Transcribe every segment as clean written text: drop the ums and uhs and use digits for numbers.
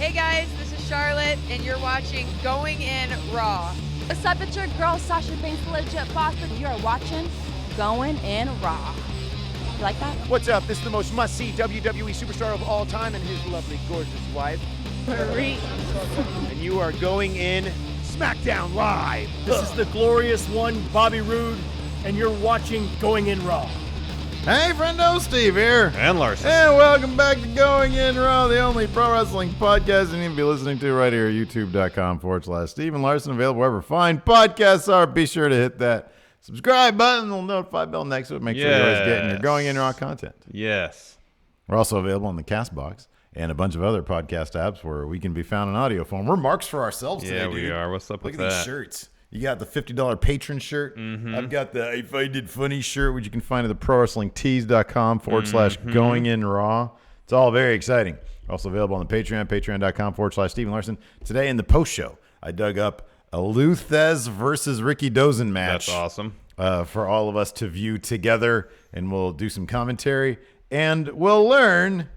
Hey guys, this is Charlotte, and you're watching Going In Raw. What's up, it's your girl Sasha Banks, Legit Boston. You're watching Going In Raw. You like that? What's up? This is the most must-see WWE superstar of all time and his lovely, gorgeous wife. Marie. And you are going in Smackdown Live. This is the glorious one, Bobby Roode, and you're watching Going In Raw. Hey, friendo, Steve here. And Larson. And welcome back to Going In Raw, the only pro wrestling podcast you need to be listening to right here at youtube.com/Steve and Larson, available wherever fine podcasts are. Be sure to hit that subscribe button, the notify bell next to it. Make sure you're always getting your Going In Raw content. Yes. We're also available on the CastBox and a bunch of other podcast apps where we can be found in audio form. We're marks for ourselves today, dude. Yeah, we are. What's up Look with at that? these shirts. You got the $50 patron shirt. Mm-hmm. I've got the If I Did Funny shirt, which you can find at the prowrestlingtees.com/Going In Raw. It's all very exciting. Also available on the Patreon, patreon.com/Steven Larson. Today in the post show, I dug up a Luthez versus Ricky Dozen match. That's awesome. For all of us to view together, and we'll do some commentary, and we'll learn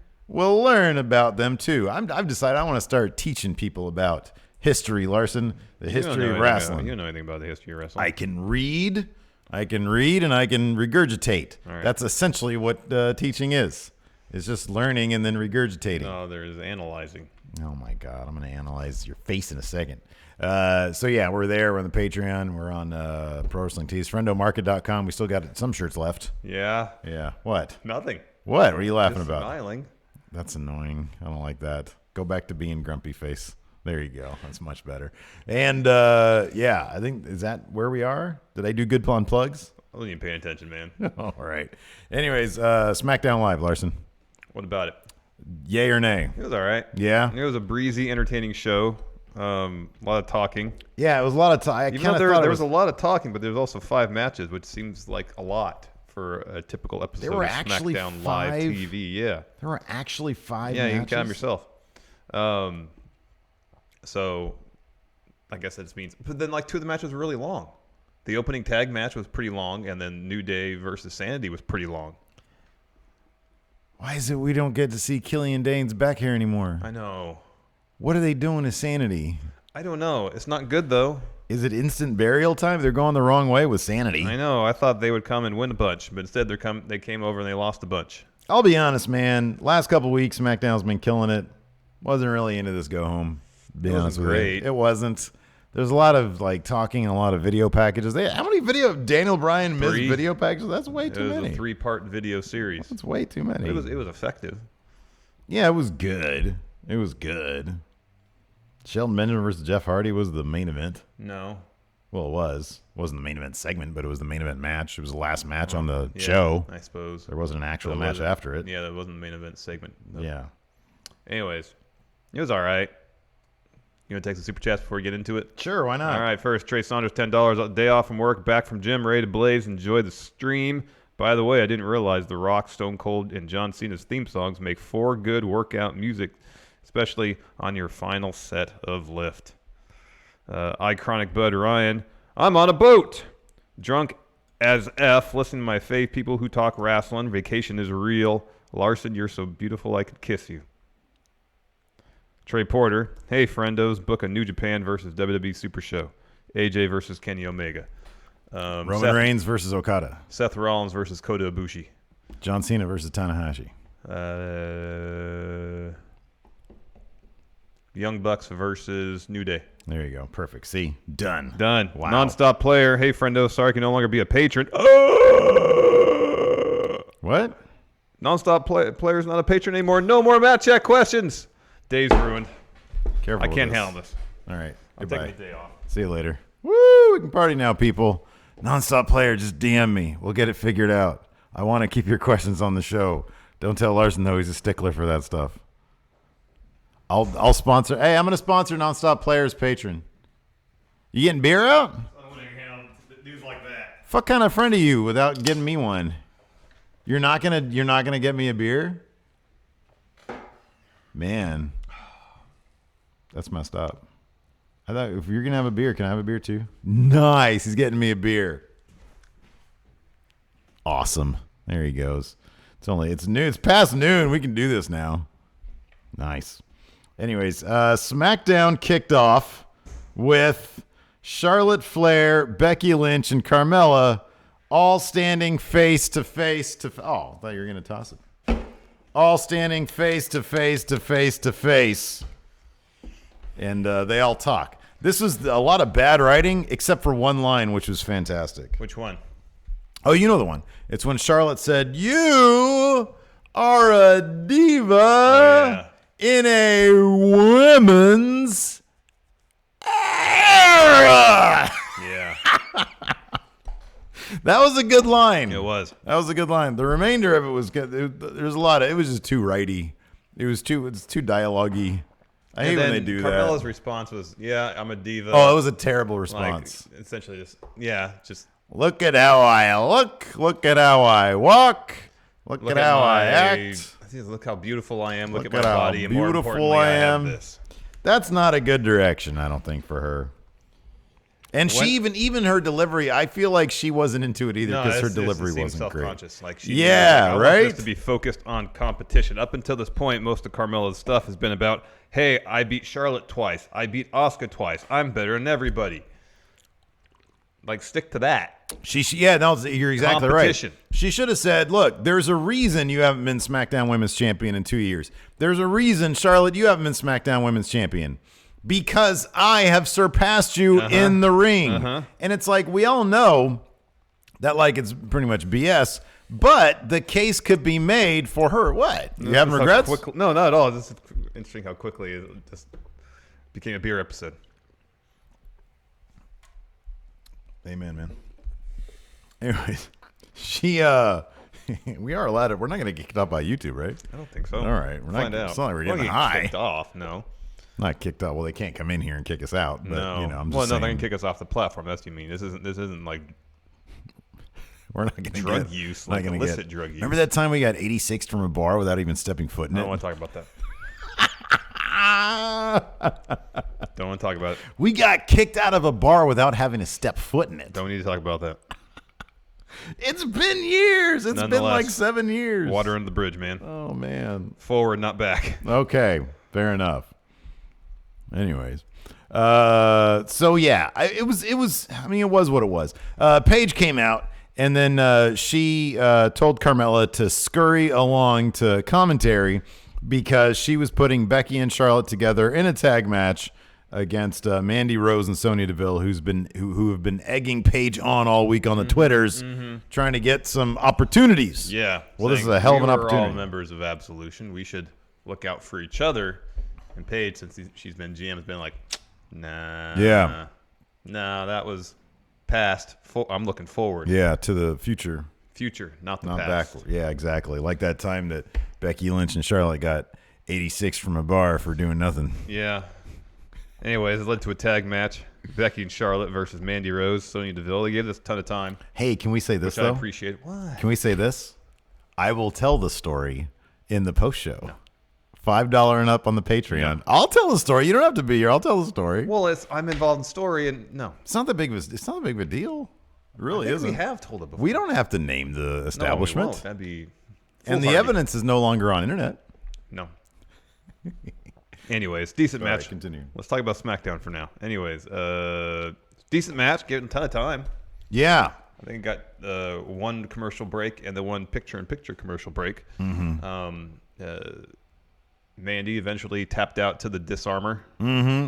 about them too. I've decided I want to start teaching people about history, Larson, the history of wrestling. You don't know anything about the history of wrestling. I can read, and I can regurgitate. Right. That's essentially what teaching is. It's just learning and then regurgitating. No, there's analyzing. Oh my God, I'm going to analyze your face in a second. So yeah, we're there. We're on the Patreon. We're on Pro Wrestling Tees. FriendoMarket.com. We still got some shirts left. Yeah. Yeah. What? Nothing. What? What are you laughing Just about? smiling. That's annoying. I don't like that. Go back to being grumpy face. There you go. That's much better. And yeah, I think, is that where we are? Did I do good on plugs? I wasn't even paying attention, man. All right. Anyways, Smackdown Live, Larson. What about it? Yay or nay? It was all right. Yeah? It was a breezy, entertaining show. A lot of talking. Yeah, it was a lot of time. Even though there was a lot of talking, but there was also 5 matches, which seems like a lot for a typical episode There were of actually SmackDown 5? Live TV. Yeah. There were actually 5 Yeah, matches? you can count them yourself. So I guess that just means, but then like 2 of the matches were really long. The opening tag match was pretty long, and then New Day versus Sanity was pretty long. Why is it we don't get to see Killian Dane's back here anymore? I know. What are they doing to Sanity? I don't know. It's not good though. Is it instant burial time? They're going the wrong way with Sanity. I know. I thought they would come and win a bunch, but instead they came over and they lost a bunch. I'll be honest, man. Last couple weeks, SmackDown's been killing it. Wasn't really into this go home. Be honest with you. It wasn't. There's a lot of like talking and a lot of video packages. How many Daniel Bryan missed 3 video packages? That's way too many. It was a 3-part video series. That's way too many. It was effective. Yeah, it was good. It was good. Shelton Benjamin versus Jeff Hardy was the main event. No. Well, it was. It wasn't the main event segment, but it was the main event match. It was the last match on the show. I suppose. There wasn't an actual match after it. Yeah, that wasn't the main event segment. No. Yeah. Anyways, it was all right. You want to take some super chats before we get into it? Sure, why not? All right, first, Trey Saunders, $10. Day off from work, back from gym, ready to blaze. Enjoy the stream. By the way, I didn't realize The Rock, Stone Cold, and John Cena's theme songs make 4 good workout music, especially on your final set of lift. Iconic Bud Ryan, I'm on a boat. Drunk as F, listening to my fave people who talk wrestling. Vacation is real. Larson, you're so beautiful I could kiss you. Trey Porter, hey friendos, book a New Japan versus WWE Super Show. AJ versus Kenny Omega. Roman Reigns versus Okada. Seth Rollins versus Kota Ibushi. John Cena versus Tanahashi. Young Bucks versus New Day. There you go. Perfect. See? Done. Done. Wow. Nonstop player. Hey friendo, sorry I can no longer be a patron. What? Nonstop player's not a patron anymore. No more Matt Chat questions. Day's ruined. Careful. I with can't this. handle this. All right. I'm Goodbye. taking the day off. See you later. Woo! We can party now, people. Nonstop player, just DM me. We'll get it figured out. I want to keep your questions on the show. Don't tell Larson, though. He's a stickler for that stuff. I'll sponsor. Hey, I'm going to sponsor Nonstop Player's patron. You getting beer out? I don't want to handle dudes like that. What kind of friend are you without getting me one? You're not gonna get me a beer? Man. That's messed up. I thought if you're going to have a beer, can I have a beer too? Nice. He's getting me a beer. Awesome. There he goes. It's past noon. We can do this now. Nice. Anyways, SmackDown kicked off with Charlotte Flair, Becky Lynch, and Carmella all standing face to face to. Oh, I thought you were gonna toss it. All standing face to face to face to face, and they all talk. This was a lot of bad writing, except for one line, which was fantastic. Which one? Oh, you know the one. It's when Charlotte said, "You are a diva in a women's era." Yeah. That was a good line. It was. That was a good line. The remainder of it was good. There's a lot of. It was just too righty. It's too dialogue-y. I hate when they do Carmella's that. response was, "Yeah, I'm a diva." Oh, it was a terrible response. Like, essentially, just look at how I look. Look at how I walk. Look at how I act. Look how beautiful I am. Look at my at how body. And more beautiful importantly, I I have am. this. That's not a good direction, I don't think, for her. And she even her delivery, I feel like she wasn't into it either because her delivery wasn't great. Like she yeah, was, right. Just to be focused on competition. Up until this point, most of Carmella's stuff has been about, hey, I beat Charlotte twice. I beat Asuka twice. I'm better than everybody. Like, stick to that. You're exactly right. She should have said, look, there's a reason you haven't been SmackDown Women's Champion in 2 years. There's a reason, Charlotte, you haven't been SmackDown Women's Champion. Because I have surpassed you in the ring. And it's like, we all know that, like, it's pretty much BS, but the case could be made for her. What? You having regrets? No, not at all. It's just interesting how quickly it just became a beer episode. Amen, man. Anyways, we are allowed to. We're not going to get kicked off by YouTube, right? I don't think so. All right. We're not. It's not like we're getting high. Kicked off, no. Not kicked off. Well, they can't come in here and kick us out. But, no. I'm just saying. They're going to kick us off the platform. That's what you mean. This isn't like we're not going to drug use, like illicit drug use. Remember that time we got 86'd from a bar without even stepping foot in it? I don't want to talk about that. Don't want to talk about it. We got kicked out of a bar without having to step foot in it. Don't need to talk about that. It's been years. It's been like 7 years. Water under the bridge, man. Oh, man. Forward, not back. Okay. Fair enough. Anyways. So, yeah. It was what it was. Paige came out, and then she told Carmella to scurry along to commentary because she was putting Becky and Charlotte together in a tag match against Mandy Rose and Sonya Deville, who have been egging Paige on all week on the Twitters, trying to get some opportunities. Yeah. Well, this is a hell of an opportunity. We're all members of Absolution. We should look out for each other. And Paige, since she's been GM, has been like, nah. Yeah. Nah, that was past. I'm looking forward. Yeah, to the future. Future, not past. backward. Yeah, exactly. Like that time that Becky Lynch and Charlotte got 86 from a bar for doing nothing. Yeah. Anyways, it led to a tag match. Becky and Charlotte versus Mandy Rose, Sonya Deville. They gave us a ton of time. Hey, can we say this, which though? I appreciate. What? Can we say this? I will tell the story in the post show. No. $5 and up on the Patreon. No. I'll tell the story. You don't have to be here. I'll tell the story. Well, I'm involved in story, and no. It's not that big of a deal. It really isn't. We have told it before. We don't have to name the establishment. No, we won't. That'd be and the evidence is no longer on internet. No. Anyways, decent match. Continue. Let's talk about SmackDown for now. Anyways, decent match. Gave it a ton of time. Yeah. I think it got one commercial break and the one picture-in-picture commercial break. Mandy eventually tapped out to the disarmor.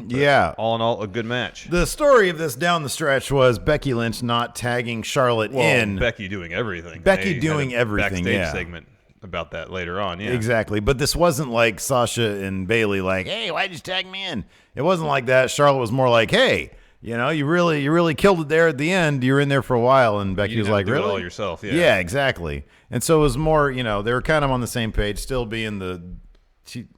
Yeah. All in all, a good match. The story of this down the stretch was Becky Lynch not tagging Charlotte in. Becky doing everything. Becky doing everything, backstage segment about that later on, yeah. Exactly. But this wasn't like Sasha and Bayley like, hey, why'd you tag me in? It wasn't like that. Charlotte was more like, hey, you really killed it there at the end. You were in there for a while. And Becky was like, really? You all yourself, yeah. Yeah, exactly. And so it was more, they were kind of on the same page, still being the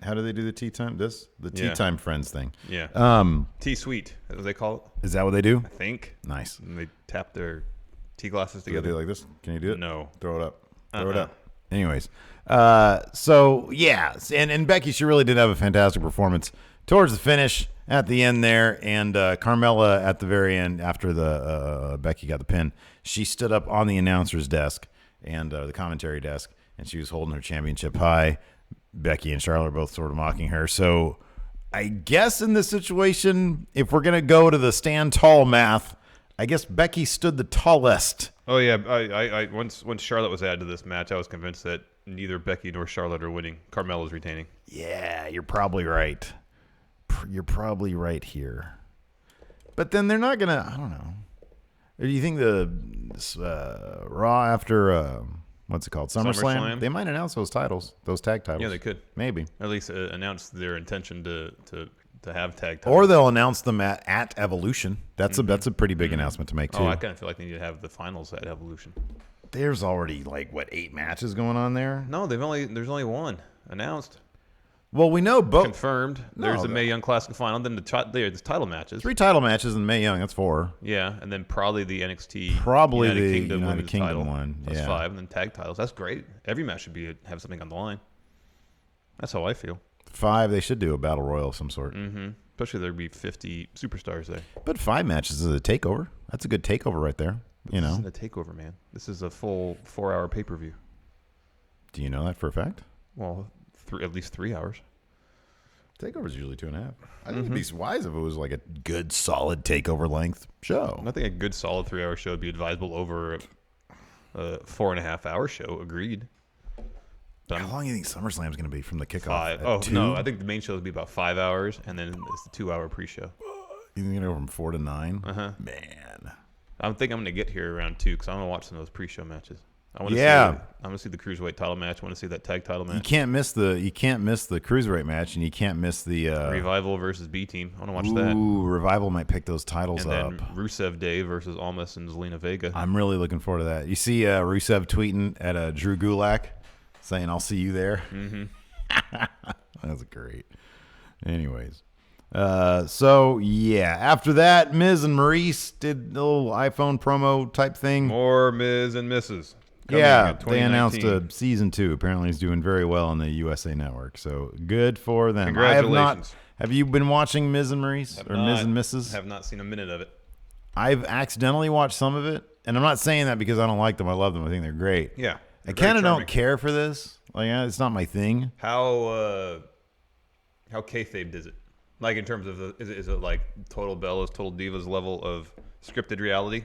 how do they do the tea time? The tea time friends thing. Yeah. Tea sweet, as they call it. Is that what they do? I think. Nice. And they tap their tea glasses Do together. they do it like this? Can you do it? No. Throw it up. Throw it up. Anyways. So yeah, and Becky, she really did have a fantastic performance towards the finish at the end there, and Carmella at the very end after the Becky got the pin, she stood up on the announcer's desk and the commentary desk, and she was holding her championship high. Becky and Charlotte are both sort of mocking her. So I guess in this situation, if we're going to go to the stand tall math, I guess Becky stood the tallest. Oh yeah, I once Charlotte was added to this match, I was convinced that neither Becky nor Charlotte are winning. Carmella's retaining. Yeah, you're probably right. You're probably right here. But then they're not gonna. I don't know. Do you think the Raw after what's it called, SummerSlam? They might announce those titles, those tag titles. Yeah, they could. Maybe. At least announce their intention to have tag titles. Or they'll announce them at Evolution. That's a pretty big announcement to make too. Oh, I kind of feel like they need to have the finals at Evolution. There's already 8 matches going on there. No, there's only one announced. Well, we know both confirmed. There's a Mae Young Classic final. Then there's title matches. 3 title matches in Mae Young. That's 4. Yeah, and then probably the NXT. Probably United the Kingdom United Kingdom title. one. That's yeah. 5, and then tag titles. That's great. Every match should have something on the line. That's how I feel. 5. They should do a battle royal of some sort. Mm-hmm. Especially there'd be 50 superstars there. But 5 matches is a takeover. That's a good takeover right there. This isn't a takeover, man. This is a full 4-hour pay-per-view. Do you know that for a fact? Well, at least 3 hours. Takeover's usually 2.5. I think it'd be wise if it was like a good, solid takeover length show. I think a good, solid 3-hour show would be advisable over a 4.5-hour show. Agreed. How long do you think SummerSlam's going to be from the kickoff? 5. Oh, 2? No. I think the main show would be about 5 hours, and then it's the 2-hour pre-show. You think it'll go from 4 to 9? Uh-huh. Man. I think I'm going to get here around 2 because I want to watch some of those pre-show matches. I want to see the Cruiserweight title match. I want to see that tag title match. You can't miss the Cruiserweight match, and you can't miss the Revival versus B Team. I want to watch that. Ooh, Revival might pick those titles up. And then Rusev Day versus Almas and Zelina Vega. I'm really looking forward to that. You see Rusev tweeting at Drew Gulak saying, "I'll see you there." Mm-hmm. That's great. Anyways. So yeah, after that, Miz and Maurice did a little iPhone promo type thing. More Miz and Mrs. Yeah, they announced a season 2. Apparently, he's doing very well on the USA Network. So good for them. Congratulations. Have you been watching Miz and Maurice or Miz and Mrs.? Have not seen a minute of it. I've accidentally watched some of it, and I'm not saying that because I don't like them. I love them. I think they're great. Yeah, I kind of don't care for this. Like, it's not my thing. How kayfabe is it? Like in terms of is it like Total Bellas, Total Divas level of scripted reality?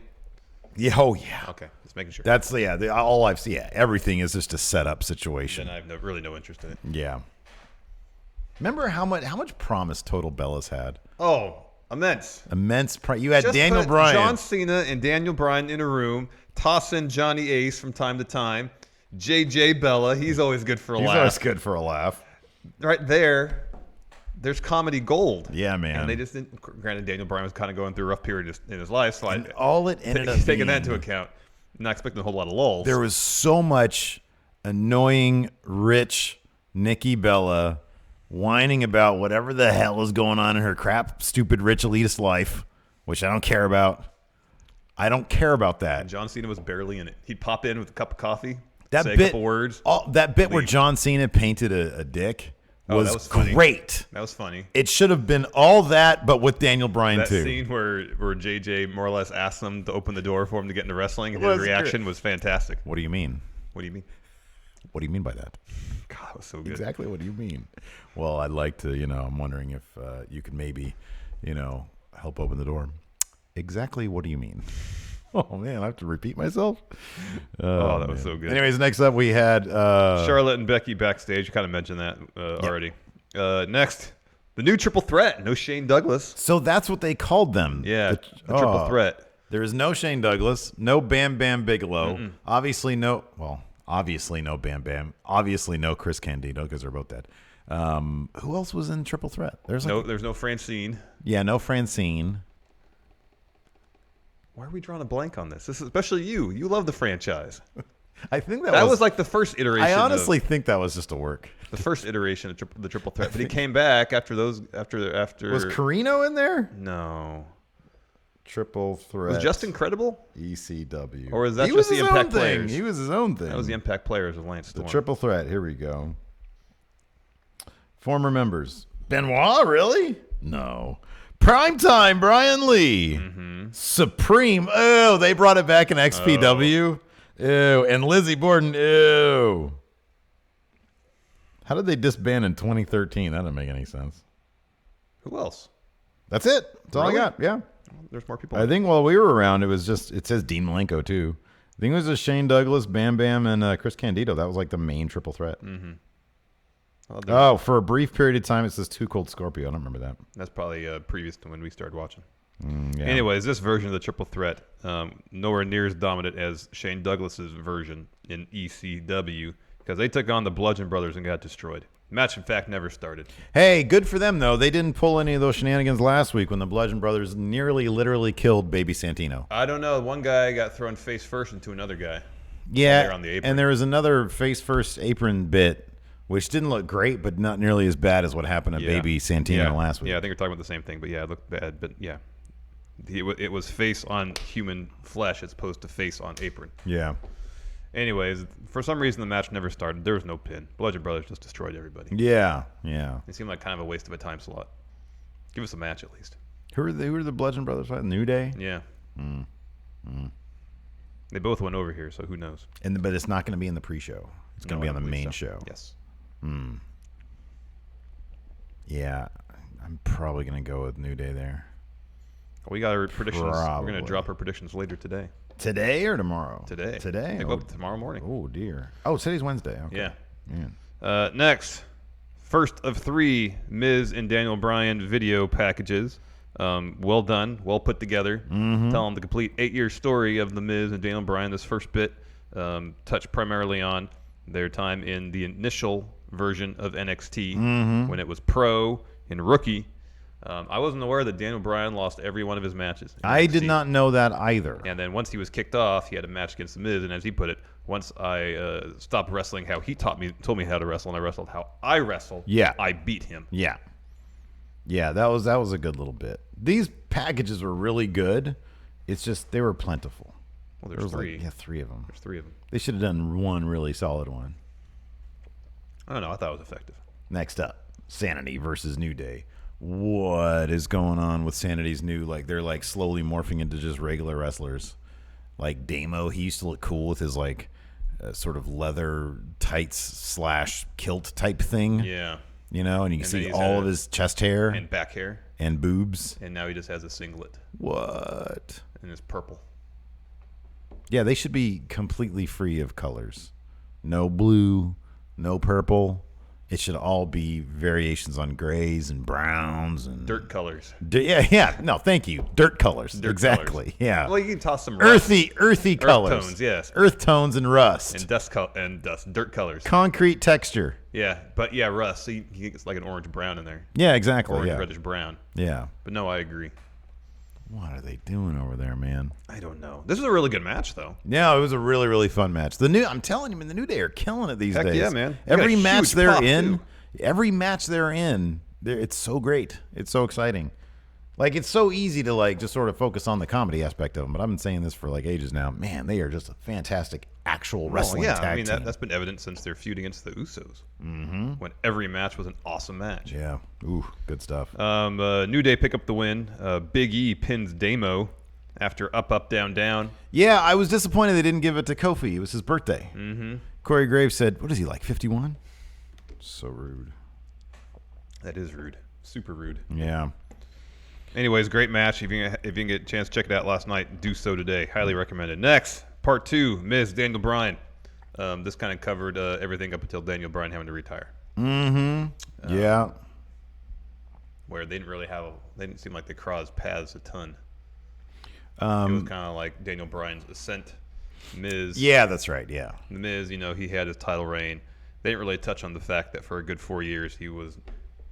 Yeah. Oh yeah. Okay, just making sure. That's all I've seen. Yeah, everything is just a setup situation. Then I have really no interest in it. Yeah. Remember how much promise Total Bellas had? Oh, immense. You had Just Daniel put Bryan, John Cena, and Daniel Bryan in a room. Toss in Johnny Ace from time to time. JJ Bella, he's always good for a laugh. He's always good for a laugh. Right there. There's comedy gold. Yeah, man. And they just didn't. Granted, Daniel Bryan was kind of going through a rough period in his life, so all it ended up taking that into account. Not expecting a whole lot of lulls. There was so much annoying, rich Nikki Bella whining about whatever the hell is going on in her crap, stupid, rich, elitist life, which I don't care about. I don't care about that. And John Cena was barely in it. He'd pop in with a cup of coffee, say a couple words. That bit where John Cena painted a dick. That was funny. Great. That was funny. It should have been all that, but with Daniel Bryan too. That scene where JJ more or less asked them to open the door for him to get into wrestling, and his reaction was fantastic. What do you mean? What do you mean? What do you mean by that? God, that was so good. Exactly. What do you mean? Well, I'd like to. I'm wondering if you could maybe, help open the door. Exactly. What do you mean? Oh man, I have to repeat myself. That was so good. Anyways, next up we had Charlotte and Becky backstage. You kind of mentioned that already. Next, the new triple threat. No Shane Douglas. So that's what they called them. Yeah, the triple threat. There is no Shane Douglas, no Bam Bam Bigelow. Mm-mm. Obviously no Bam Bam. Obviously no Chris Candido because they're both dead. Who else was in triple threat? There's no Francine. Yeah, no Francine. Why are we drawing a blank on this? This is especially you. You love the franchise. I think that was like the first iteration. I honestly think that was just a work. The first iteration of the triple threat, but he came back after those. After was Carino in there? No. Triple threat. Was Justin Credible? ECW. Or was that just the Impact Players? He was his own thing. That was the Impact Players with Lance Storm. The triple threat. Here we go. Former members. Benoit, really? No. Primetime, Brian Lee. Mm-hmm. Supreme. Oh, they brought it back in XPW. Oh. Ew. And Lizzie Borden. Ew. How did they disband in 2013? That doesn't make any sense. Who else? That's it. That's all I Really? got. Yeah. There's more people. I think while we were around, it says Dean Malenko too. I think it was just Shane Douglas, Bam Bam, and Chris Candido. That was like the main triple threat. Mm-hmm. Oh, for a brief period of time, it says Too Cold Scorpio. I don't remember that. That's probably previous to when we started watching. Yeah. Anyways, this version of the triple threat, nowhere near as dominant as Shane Douglas's version in ECW, because they took on the Bludgeon Brothers and got destroyed. Match, in fact, never started. Hey, good for them, though. They didn't pull any of those shenanigans last week when the Bludgeon Brothers nearly literally killed Baby Santino. I don't know. One guy got thrown face first into another guy. Yeah, On the apron. and there was another face-first apron bit, which didn't look great, but not nearly as bad as what happened to Baby Santino last week. Yeah, I think we're talking about the same thing, but yeah, it looked bad. But yeah, it was face on human flesh as opposed to face on apron. Yeah. Anyways, for some reason the match never started. There was no pin. Bludgeon Brothers just destroyed everybody. Yeah, yeah. It seemed like kind of a waste of a time slot. Give us a match at least. Who are the Bludgeon Brothers fighting? New Day? Yeah. They both went over here, so who knows? But it's not going to be in the pre-show. It's going to be on the main show. Yes. Yeah, I'm probably going to go with New Day there. We got our predictions. We're Probably. going to drop our predictions later today. Today or tomorrow? Today. Today? They go up tomorrow morning. Oh, dear. Oh, today's Wednesday. Okay. Yeah. Man. Next, first of 3 Miz and Daniel Bryan video packages. Well done, well put together. Telling the complete 8-year story of the Miz and Daniel Bryan. This first bit touched primarily on their time in the initial version of NXT when it was pro and rookie. I wasn't aware that Daniel Bryan lost every one of his matches. I did not know that either. And then once he was kicked off, he had a match against The Miz. And as he put it, once I stopped wrestling how he told me how to wrestle, and I wrestled how I wrestle, I beat him. Yeah. Yeah, that was a good little bit. These packages were really good. It's just they were plentiful. Well, there's 3. Like, 3 of them. There's 3 of them. They should have done one really solid one. I don't know. I thought it was effective. Next up, Sanity versus New Day. What is going on with Sanity's new? Like they're like slowly morphing into just regular wrestlers. Like Damo, he used to look cool with his like sort of leather tights / kilt type thing. Yeah. You know, and you can see all of his chest hair and back hair and boobs. And now he just has a singlet. What? And it's purple. Yeah, they should be completely free of colors. No blue, no purple. It should all be variations on grays and browns and dirt colors. Yeah. No, thank you. Dirt colors. Exactly. Colors. Yeah. Well, you can toss some rust. Earthy colors. Earth tones, yes. Earth tones and rust. And dust. Dirt colors. Concrete texture. Yeah, but rust. So it's like an orange brown in there. Yeah, exactly. Orange reddish brown. Yeah. But no, I agree. What are they doing over there, man? I don't know. This is a really good match, though. Yeah, it was a really, really fun match. I'm telling you, man, the New Day are killing it these days. Yeah, man. Every match they're in, it's so great. It's so exciting. Like, it's so easy to like just sort of focus on the comedy aspect of them. But I've been saying this for like ages now. Man, they are just a fantastic actual wrestling tag team. That's been evident since their feud against the Usos. When every match was an awesome match. Yeah. Ooh, good stuff. New Day pick up the win. Big E pins Damo after up, down, down. Yeah, I was disappointed they didn't give it to Kofi. It was his birthday. Corey Graves said, what is he, like 51? So rude. That is rude. Super rude. Yeah. Anyways, great match. If you can get a chance to check it out last night, do so today. Highly recommended. Next, part 2, Miz, Daniel Bryan. This kind of covered everything up until Daniel Bryan having to retire. Yeah. Where they didn't seem like they crossed paths a ton. It was kind of like Daniel Bryan's ascent. Miz. Yeah, that's right. Yeah. The Miz, he had his title reign. They didn't really touch on the fact that for a good 4 years he was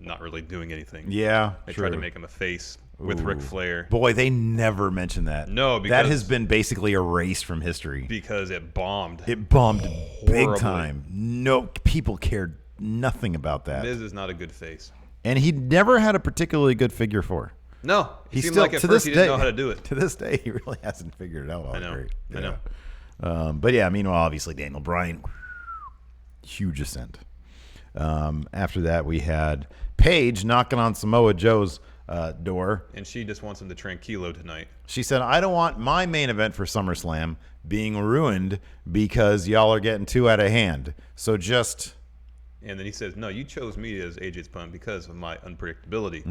not really doing anything. Yeah, They tried to make him a face with Ric Flair. Boy, they never mentioned that. No, because that has been basically erased from history. Because it bombed. It bombed big horribly. time. No, people cared nothing about that. Miz is not a good face. And he never had a particularly good figure 4. No, he seemed still, like at first he didn't know how to do it. To this day, he really hasn't figured it out all I know. great. I know. But yeah, meanwhile, obviously, Daniel Bryan, huge ascent. After that, we had Paige knocking on Samoa Joe's door. And she just wants him to tranquilo tonight. She said, I don't want my main event for SummerSlam being ruined because y'all are getting too out of hand. So just And then he says, no, you chose me as AJ's opponent because of my unpredictability.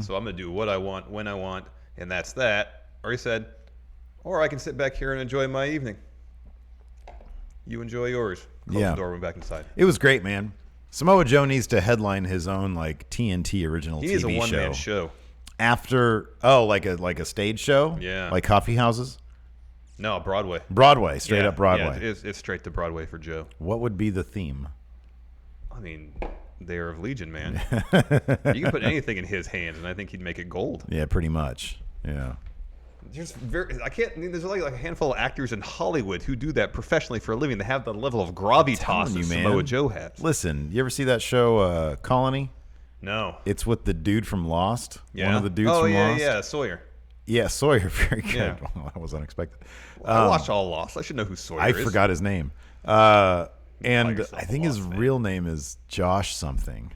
So I'm going to do what I want, when I want, and that's that. Or he said, or I can sit back here and enjoy my evening. You enjoy yours. Close the door, went back inside. It was great, man. Samoa Joe needs to headline his own like TNT original TV show. He needs a one-man show. After like a stage show? Yeah. Like coffee houses? No, Broadway. Broadway, straight up Broadway. Yeah, it's straight to Broadway for Joe. What would be the theme? I mean, they are of Legion, man. You can put anything in his hands, and I think he'd make it gold. Yeah, pretty much. Yeah. There's like a handful of actors in Hollywood who do that professionally for a living. They have the level of gravitas that Samoa Joe has. Listen, you ever see that show Colony? No. It's with the dude from Lost. Yeah. One of the dudes from Lost. Yeah, Sawyer. Yeah, Sawyer. Very good. Yeah. Well, that was unexpected. I watched all Lost. I should know who Sawyer is. I forgot his name. And I think his real name is Josh something.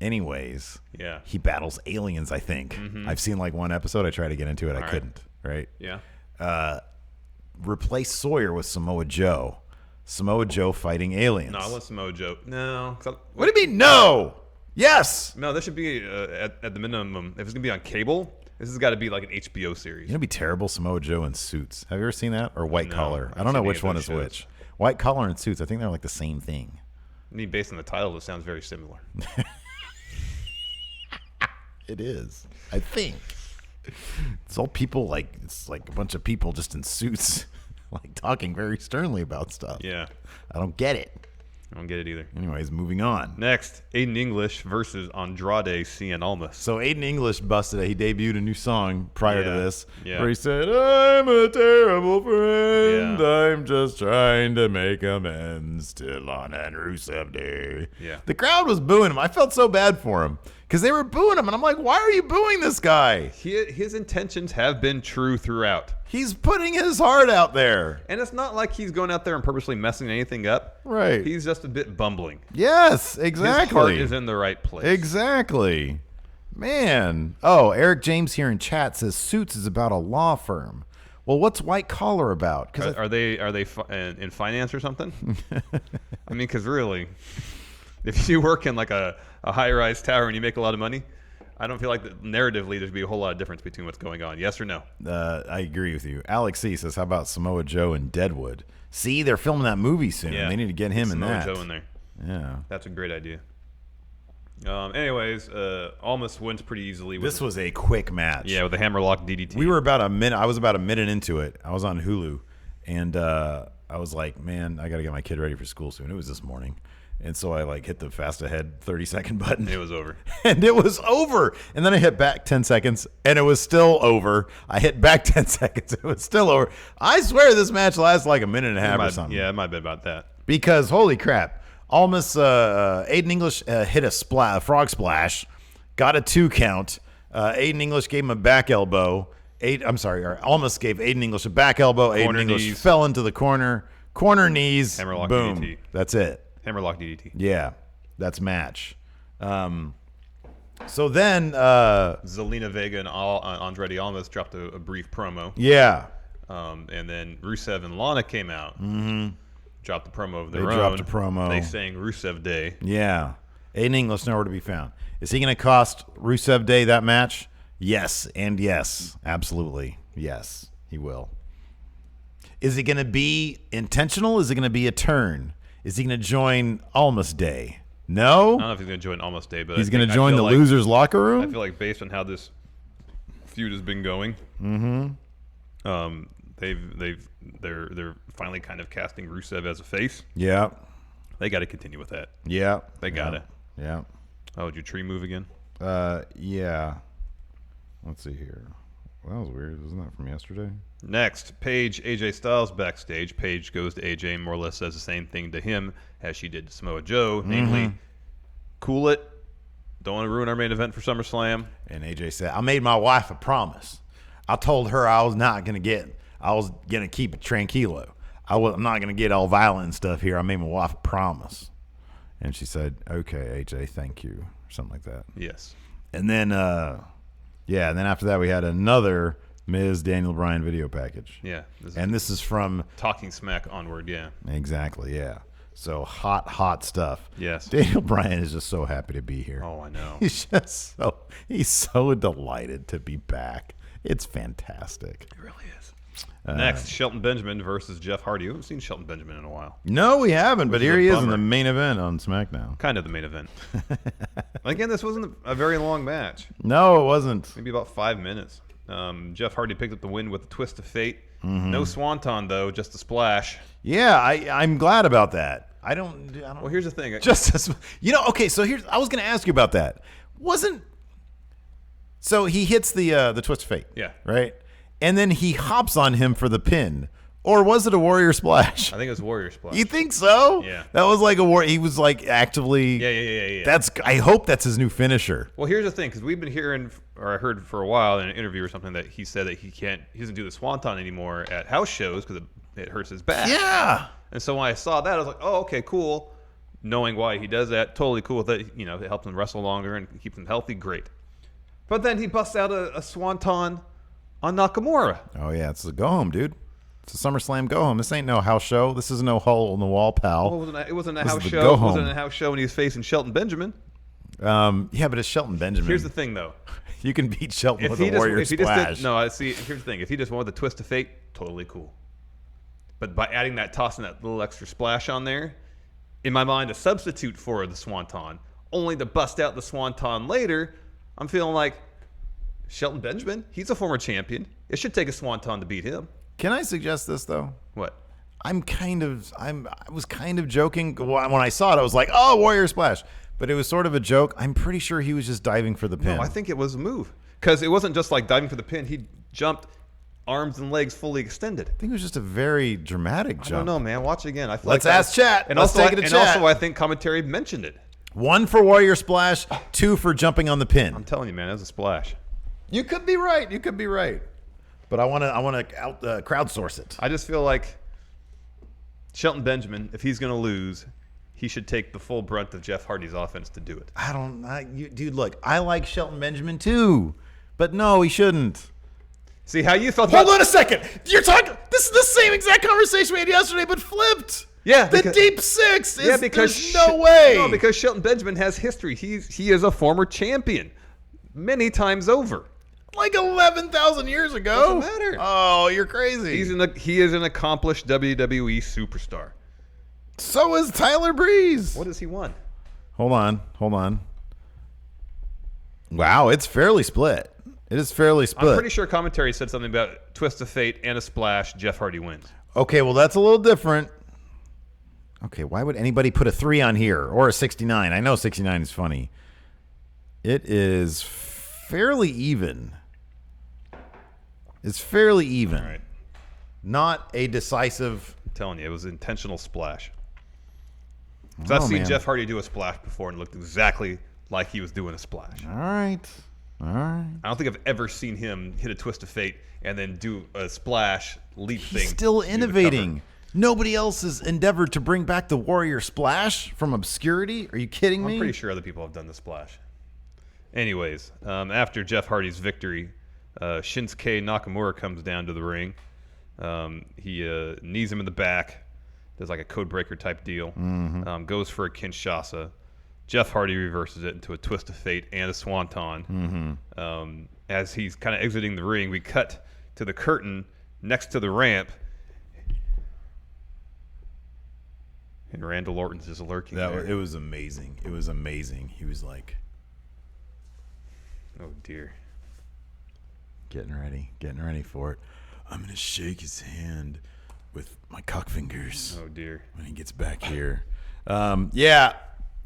Anyways, yeah, he battles aliens, I think. I've seen like one episode. I tried to get into it. I couldn't. Right? Yeah. Replace Sawyer with Samoa Joe. Samoa Joe fighting aliens. No, I want Samoa Joe. No. What do you mean, no? Yes. No, this should be at the minimum. If it's going to be on cable, this has got to be like an HBO series. You know, it'd be terrible. Samoa Joe in Suits. Have you ever seen that? Or White Collar? I don't haven't know seen which any one of is those which. White Collar and Suits. I think they're like the same thing. I mean, based on the title, it sounds very similar. It is. I think. It's all people like, it's like a bunch of people just in suits, like talking very sternly about stuff. Yeah. I don't get it. I don't get it either. Anyways, moving on. Next, Aiden English versus Andrade Cien Almas. So Aiden English busted it. He debuted a new song prior to this where he said, I'm a terrible friend. Yeah. I'm just trying to make amends still on an Rusev Day. Yeah. The crowd was booing him. I felt so bad for him because they were booing him. And I'm like, why are you booing this guy? His intentions have been true throughout. He's putting his heart out there. And it's not like he's going out there and purposely messing anything up. Right. He's just a bit bumbling. Yes, exactly. His heart is in the right place. Exactly. Man. Oh, Eric James here in chat says Suits is about a law firm. Well, what's White Collar about? Are they in finance or something? I mean, because really, if you work in like a high-rise tower and you make a lot of money, I don't feel like narratively there'd be a whole lot of difference between what's going on. Yes or no? I agree with you. Alex C says, how about Samoa Joe and Deadwood? See, they're filming that movie soon. Yeah. They need to get him in that. Samoa Joe in there. Yeah. That's a great idea. Anyways, Almas wins pretty easily. This was a quick match. Yeah, with a hammerlock DDT. We were about a minute. I was about a minute into it. I was on Hulu, and I was like, man, I got to get my kid ready for school soon. It was this morning. And so I like hit the fast ahead 30-second button. It was over. And it was over. And then I hit back 10 seconds and it was still over. I hit back 10 seconds. It was still over. I swear this match lasted like a minute and a half or something. Yeah, it might be about that. Because holy crap. Almost Aiden English hit a frog splash, got a 2 count. Aiden English gave him a back elbow. Almost gave Aiden English a back elbow. Aiden English fell into the corner. Corner knees. Hammerlock boom. DDT. That's it. Hammerlock DDT. Yeah, that's match. So then Zelina Vega and Andrade Almas dropped a brief promo. Yeah. And then Rusev and Lana came out. Mm-hmm. Dropped the promo of their own. They dropped a promo. They sang Rusev Day. Yeah. Aiden English nowhere to be found. Is he going to cost Rusev Day that match? Yes, and yes. Absolutely. Yes, he will. Is it going to be intentional? Is it going to be a turn? Is he going to join Almas Day? No? I don't know if he's going to join Almas Day, but he's going to join the losers' locker room? I feel like based on how this feud has been going, they're finally kind of casting Rusev as a face. Yeah. They got to continue with that. Yeah. They got it. Yeah. Oh, did your tree move again? Yeah. Let's see here. Well, that was weird. Isn't that from yesterday? Next, Paige, AJ Styles backstage. Paige goes to AJ and more or less says the same thing to him as she did to Samoa Joe, namely, cool it. Don't want to ruin our main event for SummerSlam. And AJ said, I made my wife a promise. I told her I was going to keep it tranquilo. I'm not going to get all violent and stuff here. I made my wife a promise. And she said, okay, AJ, thank you. Or something like that. Yes. And then, and then after that, we had another Ms. Daniel Bryan video package. Yeah. This is from Talking Smack onward, yeah. Exactly, yeah. So hot stuff. Yes. Daniel Bryan is just so happy to be here. Oh, I know. He's so delighted to be back. It's fantastic. It really is. Next, Shelton Benjamin versus Jeff Hardy. You haven't seen Shelton Benjamin in a while. No, we haven't, but Which is here a he is in bummer. the main event on SmackDown. Kind of the main event. Again, this wasn't a very long match. No, it wasn't. Maybe about 5 minutes. Jeff Hardy picked up the win with a twist of fate. No swanton, though, just a splash. Yeah, I'm glad about that. I don't. Well, here's the thing. Okay. So I was going to ask you about that. So he hits the twist of fate. Yeah. Right. And then he hops on him for the pin, or was it a warrior splash? I think it was Warrior Splash. You think so? Yeah. That was like he was like actively. Yeah. I hope that's his new finisher. Well, here's the thing, because we've been hearing, or I heard for a while in an interview or something, that he said that he doesn't do the swanton anymore at house shows because it hurts his back. Yeah. And so when I saw that, I was like, oh, okay, cool. Knowing why he does that, totally cool with it. You know, it helps him wrestle longer and keeps him healthy. Great. But then he busts out a swanton on Nakamura. Oh yeah, it's a go home, dude. It's a SummerSlam go home. This ain't no house show. This is no hole in the wall, pal. Well, it wasn't a This is house the show. go It wasn't home. a house show when he was facing Shelton Benjamin. Yeah, but it's Shelton Benjamin. Here's the thing, though. You can beat Shelton with a warrior splash. Here's the thing. If he just went with the twist of fate, totally cool. But by adding that, tossing that little extra splash on there, in my mind, a substitute for the swanton, only to bust out the swanton later, I'm feeling like Shelton Benjamin, he's a former champion. It should take a swanton to beat him. Can I suggest this though? What? I was kind of joking when I saw it. I was like, "Oh, warrior splash," but it was sort of a joke. I'm pretty sure he was just diving for the pin. No, I think it was a move. Because it wasn't just like diving for the pin. He jumped, arms and legs fully extended. I think it was just a very dramatic jump. I don't know, man. Watch it again. I feel Let's like ask chat. And Let's also, take it to chat. also, I think commentary mentioned it. 1 for warrior splash, 2 for jumping on the pin. I'm telling you, man, that was a splash. You could be right. You could be right. But I want to crowdsource it. I just feel like Shelton Benjamin, if he's going to lose, he should take the full brunt of Jeff Hardy's offense to do it. Dude, look, I like Shelton Benjamin too, but no, he shouldn't. See how you felt. Hold on a second. You're talking. This is the same exact conversation we had yesterday, but flipped. Yeah, the because, deep six. Because there's no way. No, because Shelton Benjamin has history. He is a former champion, many times over. Like 11,000 years ago. Doesn't matter. Oh, you're crazy. He is an accomplished WWE superstar. So is Tyler Breeze. What has he won? Hold on. Wow, it's fairly split. It is fairly split. I'm pretty sure commentary said something about twist of fate and a splash. Jeff Hardy wins. Okay, well, that's a little different. Okay, why would anybody put a 3 on here or a 69? I know 69 is funny. It is fairly even. It's fairly even. All right. Not a decisive. I'm telling you, it was an intentional splash. So I've seen Jeff Hardy do a splash before and it looked exactly like he was doing a splash. All right. I don't think I've ever seen him hit a twist of fate and then do a splash leap thing. He's still to do the innovating. cover. Nobody else has endeavored to bring back the warrior splash from obscurity. Are you kidding me? I'm pretty sure other people have done the splash. Anyways, after Jeff Hardy's victory, Shinsuke Nakamura comes down to the ring. He knees him in the back, does like a code breaker type deal, goes for a Kinshasa. Jeff Hardy reverses it into a twist of fate and a swanton. As he's kind of exiting the ring, we cut to the curtain next to the ramp. And Randall Orton's just lurking there. It was amazing. It was amazing. He was like, oh, dear. getting ready for it. I'm going to shake his hand with my cock fingers. Oh, dear. When he gets back here. Yeah.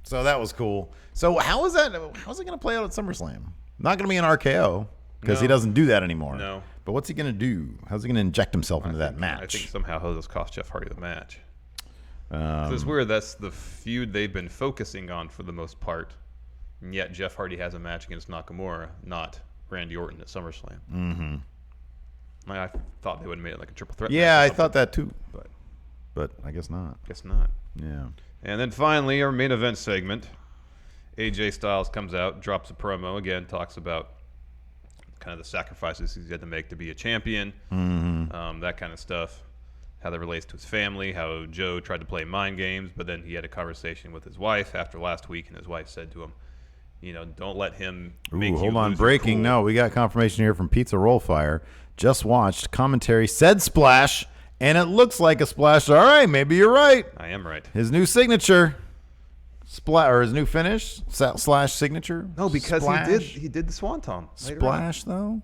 So that was cool. So how's it going to play out at SummerSlam? Not going to be an RKO because he doesn't do that anymore. No. But what's he going to do? How's he going to inject himself into that match? I think somehow he'll just cost Jeff Hardy the match. It's weird. That's the feud they've been focusing on for the most part. And yet Jeff Hardy has a match against Nakamura, not Randy Orton at SummerSlam. Mm-hmm. I thought they would have made it like a triple threat. Yeah, match I thought that too. but But I guess not. guess not. Yeah. And then finally, our main event segment. AJ Styles comes out, drops a promo again, talks about kind of the sacrifices he's had to make to be a champion, that kind of stuff. how that relates to his family, how Joe tried to play mind games, but then he had a conversation with his wife after last week, and his wife said to him, don't let him make you hold on. lose your Breaking. cool. No, we got confirmation here from Pizza Roll Fire. Just watched. Commentary said splash, and it looks like a splash. All right, maybe you're right. I am right. His new signature. Or his new finish slash signature. No, because Splash? he did the Swanton. Splash though.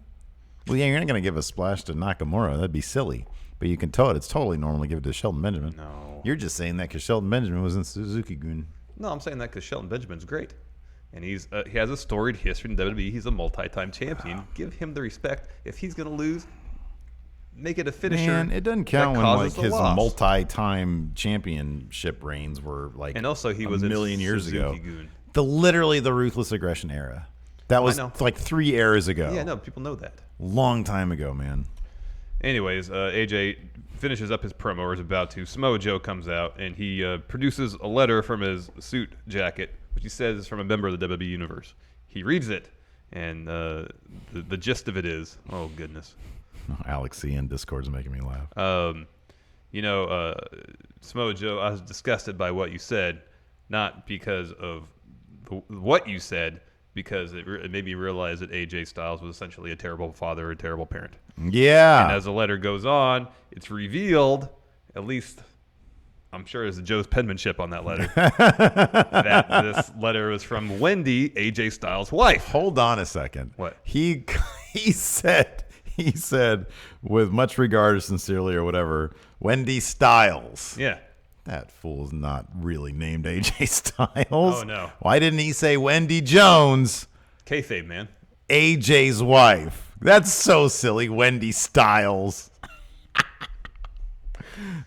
Well, yeah, you're not going to give a splash to Nakamura. That'd be silly. But you can tell it's totally normal to give it to Shelton Benjamin. No. You're just saying that because Shelton Benjamin was in Suzuki-gun. No, I'm saying that because Shelton Benjamin's great. And he has a storied history in WWE. He's a multi-time champion. Give him the respect. If he's going to lose, make it a finisher. Man, it doesn't count that when causes like his a loss. multi-time championship reigns were like And also he was a in million years ago. Suzuki-gun. Literally the Ruthless Aggression era. That was like 3 eras ago. Yeah, no, people know that. Long time ago, man. Anyways, AJ finishes up his promo, or is about to. Samoa Joe comes out, and he produces a letter from his suit jacket, which he says is from a member of the WWE Universe. He reads it, and the gist of it is, oh, goodness. Alex C in Discord's making me laugh. Samoa Joe, I was disgusted by what you said, not because of what you said, because it made me realize that AJ Styles was essentially a terrible father, a terrible parent. Yeah. And as the letter goes on, it's revealed, at least I'm sure there's Joe's penmanship on that letter, that this letter was from Wendy, AJ Styles' wife. Hold on a second. What? He said, with much regard, sincerely or whatever, Wendy Styles. Yeah. That fool's not really named AJ Styles. Oh, no. Why didn't he say Wendy Jones, Kayfabe, man. AJ's wife? That's so silly. Wendy Styles.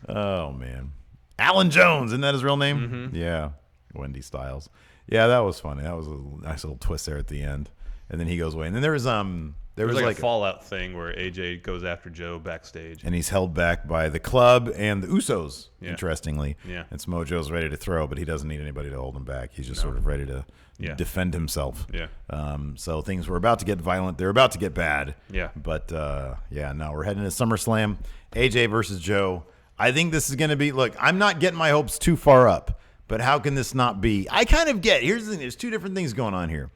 Oh, man. Alan Jones, isn't that his real name? Mm-hmm. Yeah. Wendy Styles. Yeah, that was funny. That was a nice little twist there at the end. And then he goes away. And then there was like a Fallout thing where AJ goes after Joe backstage. and he's held back by the club and the Usos, Yeah. interestingly. Yeah. And Samoa Joe's ready to throw, but he doesn't need anybody to hold him back. He's just sort of ready to defend himself. Yeah. So things were about to get violent. They're about to get bad. Yeah. But, no, we're heading to SummerSlam. AJ versus Joe. I think this is going to be, look, I'm not getting my hopes too far up, but how can this not be? I kind of get, here's the thing, there's two different things going on here.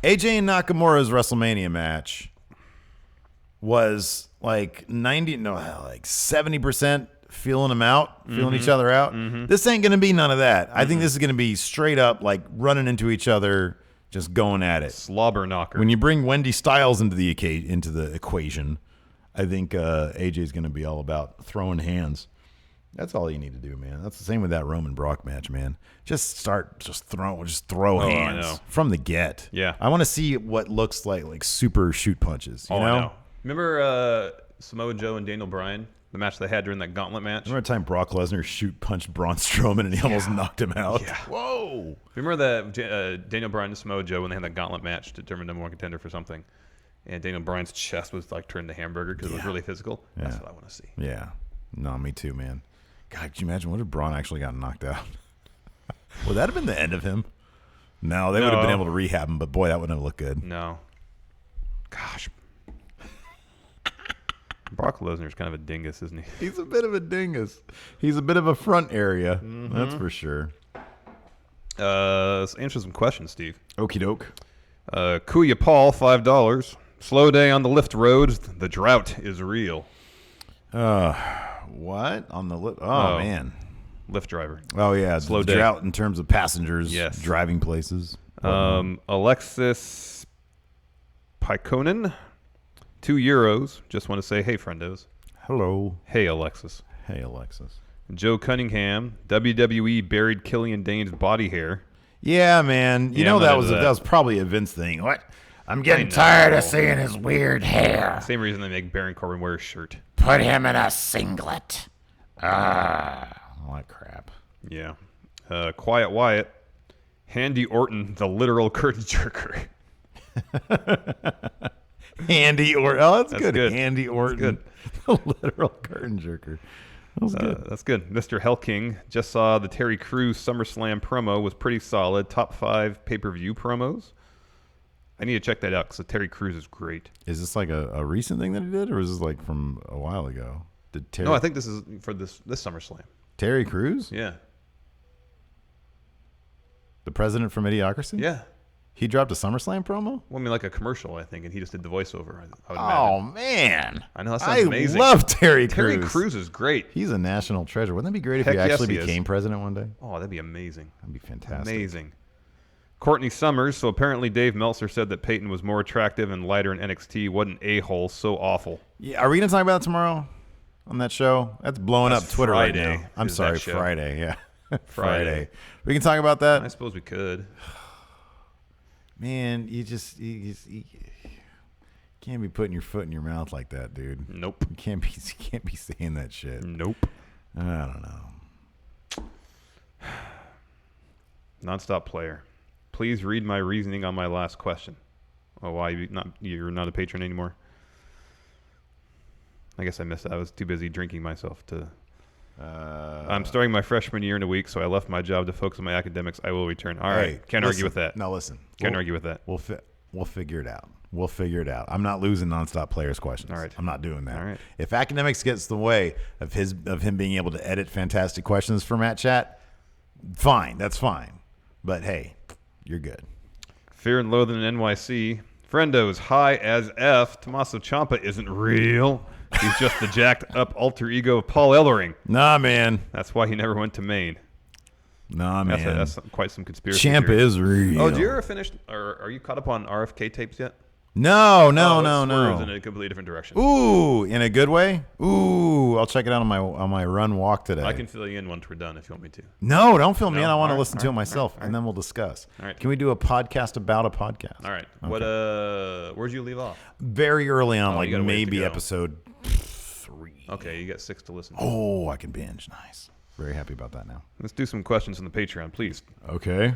AJ and Nakamura's WrestleMania match was like 70% feeling them out, feeling each other out. Mm-hmm. This ain't going to be none of that. I think this is going to be straight up like running into each other, just going at it. Slobber knocker. When you bring Wendy Styles into the equation, I think AJ is going to be all about throwing hands. That's all you need to do, man. That's the same with that Roman Brock match, man. Just throw hands I know. from the get. Yeah. I want to see what looks like super shoot punches. You know? I know. Remember Samoa Joe and Daniel Bryan, the match they had during that gauntlet match? Remember the time Brock Lesnar shoot punched Braun Strowman and he almost knocked him out? Yeah. Whoa. Remember that Daniel Bryan and Samoa Joe when they had that gauntlet match to determine number one contender for something? And Daniel Bryan's chest was like turned to hamburger because it was really physical. Yeah. That's what I want to see. Yeah. No, me too, man. God, could you imagine what if Braun actually got knocked out? Would that have been the end of him? No, they would have been able to rehab him, but boy, that wouldn't have looked good. No. Gosh. Brock Lesnar's kind of a dingus, isn't he? He's a bit of a dingus. He's a bit of a front area. That's for sure. Let's answer some questions, Steve. Okie doke. Kuya Paul, $5. Slow day on the lift roads. The drought is real. What? On the lift? Oh, man. Lift driver. Oh, yeah. Slow the day. drought in terms of passengers Yes. driving places. Alexis Pykonen, €2. Just want to say, hey, friendos. Hello. Hey, Alexis. Hey, Alexis. Joe Cunningham, WWE buried Killian Dane's body hair. Yeah, man. You Yeah, know I'm that not was into that. probably a Vince thing. What? I'm getting I know. tired of seeing his weird hair. Same reason they make Baron Corbin wear a shirt. Put him in a singlet. All that crap. Yeah. Quiet Wyatt, Handy Orton, the literal curtain jerker. Handy Orton. Oh, that's good. good. Handy Orton. good. The literal curtain jerker. That was good. That's good. Mr. Hellking, just saw the Terry Crews SummerSlam promo, was pretty solid. Top 5 pay-per-view promos. I need to check that out because the Terry Crews is great. Is this like a recent thing that he did, or is this like from a while ago? Did Terry? No, I think this is for this SummerSlam. Terry Crews, Yeah. the president from Idiocracy. Yeah. He dropped a SummerSlam promo. Well, I mean, like a commercial, I think, and he just did the voiceover. I would Oh imagine. man, I know, that sounds amazing. I love Terry Crews. Terry Crews is great. He's a national treasure. Wouldn't that be great if Heck he yes, actually he is. became president one day? Oh, that'd be amazing. That'd be fantastic. Amazing. Courtney Summers. So apparently Dave Meltzer said that Peyton was more attractive and lighter in NXT. What an a-hole. So awful. Yeah, are we gonna talk about it tomorrow on that show? That's blowing That's up Twitter Friday, right now. I'm is sorry, that show. Friday. Yeah, Friday. We can talk about that. I suppose we could. Man, you can't be putting your foot in your mouth like that, dude. Nope. You can't be saying that shit. Nope. I don't know. Nonstop player. Please read my reasoning on my last question. Oh, why you're not a patron anymore? I guess I missed it. I was too busy drinking myself to. I'm starting my freshman year in a week, so I left my job to focus on my academics. I will return. All right. Can't argue with that. No, listen. Can't argue with that. We'll figure it out. We'll figure it out. I'm not losing nonstop players questions. All right. I'm not doing that. All right. If academics gets in the way of him being able to edit fantastic questions for Matt Chat, fine. That's fine. But hey, you're good. Fear and Loathing in NYC. Friendos, high as F. Tommaso Ciampa isn't real. He's just the jacked up alter ego of Paul Ellering. Nah, man. That's why he never went to Maine. Nah, man. That's quite some conspiracy. Ciampa theory. is real. Oh, did you ever finish, or are you caught up on RFK tapes yet? No. It swerves in a completely different direction. Ooh, in a good way? Ooh, I'll check it out on my run walk today. I can fill you in once we're done if you want me to. No, don't fill me in. I want to All right, listen to it all right, myself, all right, and then we'll discuss. All right. Can we do a podcast about a podcast? All right. Okay. Where'd you leave off? Very early on, Oh, like you got a ways to maybe go. episode 3. Okay, you got 6 to listen to. Oh, I can binge. Nice. Very happy about that now. Let's do some questions on the Patreon, please. Okay.